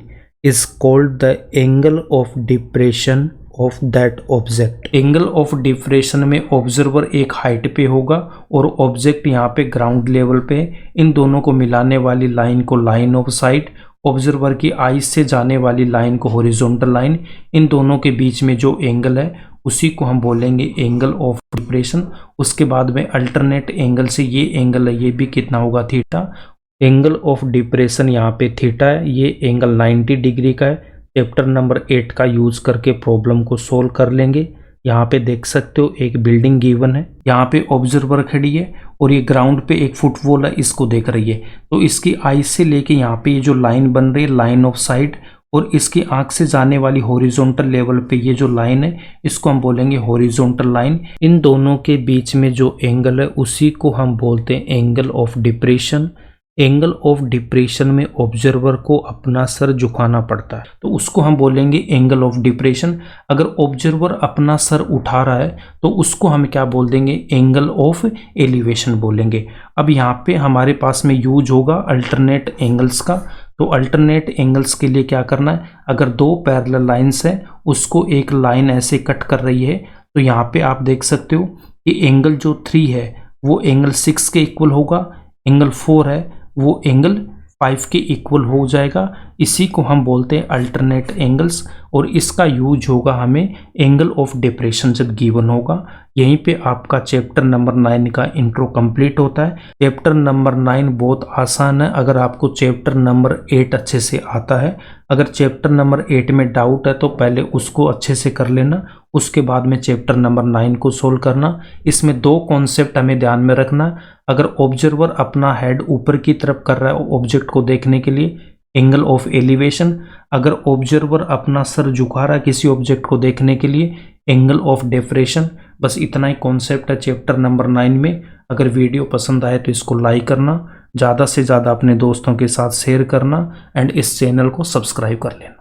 is called the angle of depression of that object. Angle of depression में observer एक height पे होगा और object यहाँ पे ground level पे। इन दोनों को मिलाने वाली लाइन को लाइन ऑफ साइट, ऑब्जर्वर की आई से जाने वाली लाइन को हॉरिजॉन्टल लाइन। इन दोनों के बीच में जो एंगल है उसी को हम बोलेंगे एंगल ऑफ डिप्रेशन। उसके बाद में अल्टरनेट एंगल से ये एंगल है, ये भी कितना होगा, थीटा। एंगल ऑफ डिप्रेशन यहाँ पे थीटा है, ये एंगल 90 डिग्री का है। चैप्टर नंबर 8 का यूज करके प्रॉब्लम को सोल्व कर लेंगे। यहाँ पे देख सकते हो, एक बिल्डिंग गिवन है, यहाँ पे ऑब्जर्वर खड़ी है और ये ग्राउंड पे एक फुटवॉल है, इसको देख रही है। तो इसकी आई से लेके यहाँ पे ये जो लाइन बन रही है लाइन ऑफ साइट, और इसकी आंख से जाने वाली हॉरिजॉन्टल लेवल पे ये जो लाइन है इसको हम बोलेंगे हॉरिजॉन्टल लाइन। इन दोनों के बीच में जो एंगल है उसी को हम बोलते हैं angle of depression. Angle of depression में ऑब्जर्वर को अपना सर झुकाना पड़ता है तो उसको हम बोलेंगे एंगल ऑफ डिप्रेशन। अगर ऑब्जर्वर अपना सर उठा रहा है तो उसको हम क्या बोल देंगे, एंगल ऑफ एलिवेशन बोलेंगे। अब यहाँ पे हमारे पास में यूज होगा अल्टरनेट एंगल्स का। तो अल्टरनेट एंगल्स के लिए क्या करना है, अगर दो पैरेलल लाइंस है उसको एक लाइन ऐसे कट कर रही है तो यहाँ पे आप देख सकते हो कि एंगल जो 3 है वो एंगल 6 के इक्वल होगा, एंगल 4 है वो एंगल 5 के इक्वल हो जाएगा। इसी को हम बोलते हैं अल्टरनेट एंगल्स और इसका यूज होगा हमें एंगल ऑफ डिप्रेशन जब गिवन होगा। यहीं पे आपका चैप्टर नंबर 9 का इंट्रो कंप्लीट होता है। चैप्टर नंबर 9 बहुत आसान है अगर आपको चैप्टर नंबर 8 अच्छे से आता है। अगर चैप्टर नंबर 8 में डाउट है तो पहले उसको अच्छे से कर लेना, उसके बाद में चैप्टर नंबर 9 को सोल्व करना। इसमें 2 कॉन्सेप्ट हमें ध्यान में रखना। अगर ऑब्जर्वर अपना हेड ऊपर की तरफ कर रहा है ऑब्जेक्ट को देखने के लिए, एंगल ऑफ एलिवेशन। अगर ऑब्जर्वर अपना सर झुका रहा है किसी ऑब्जेक्ट को देखने के लिए, एंगल ऑफ डिप्रेशन। बस इतना ही कॉन्सेप्ट है चैप्टर नंबर 9 में। अगर वीडियो पसंद आए तो इसको लाइक करना, ज़्यादा से ज़्यादा अपने दोस्तों के साथ शेयर करना एंड इस चैनल को सब्सक्राइब कर लेना।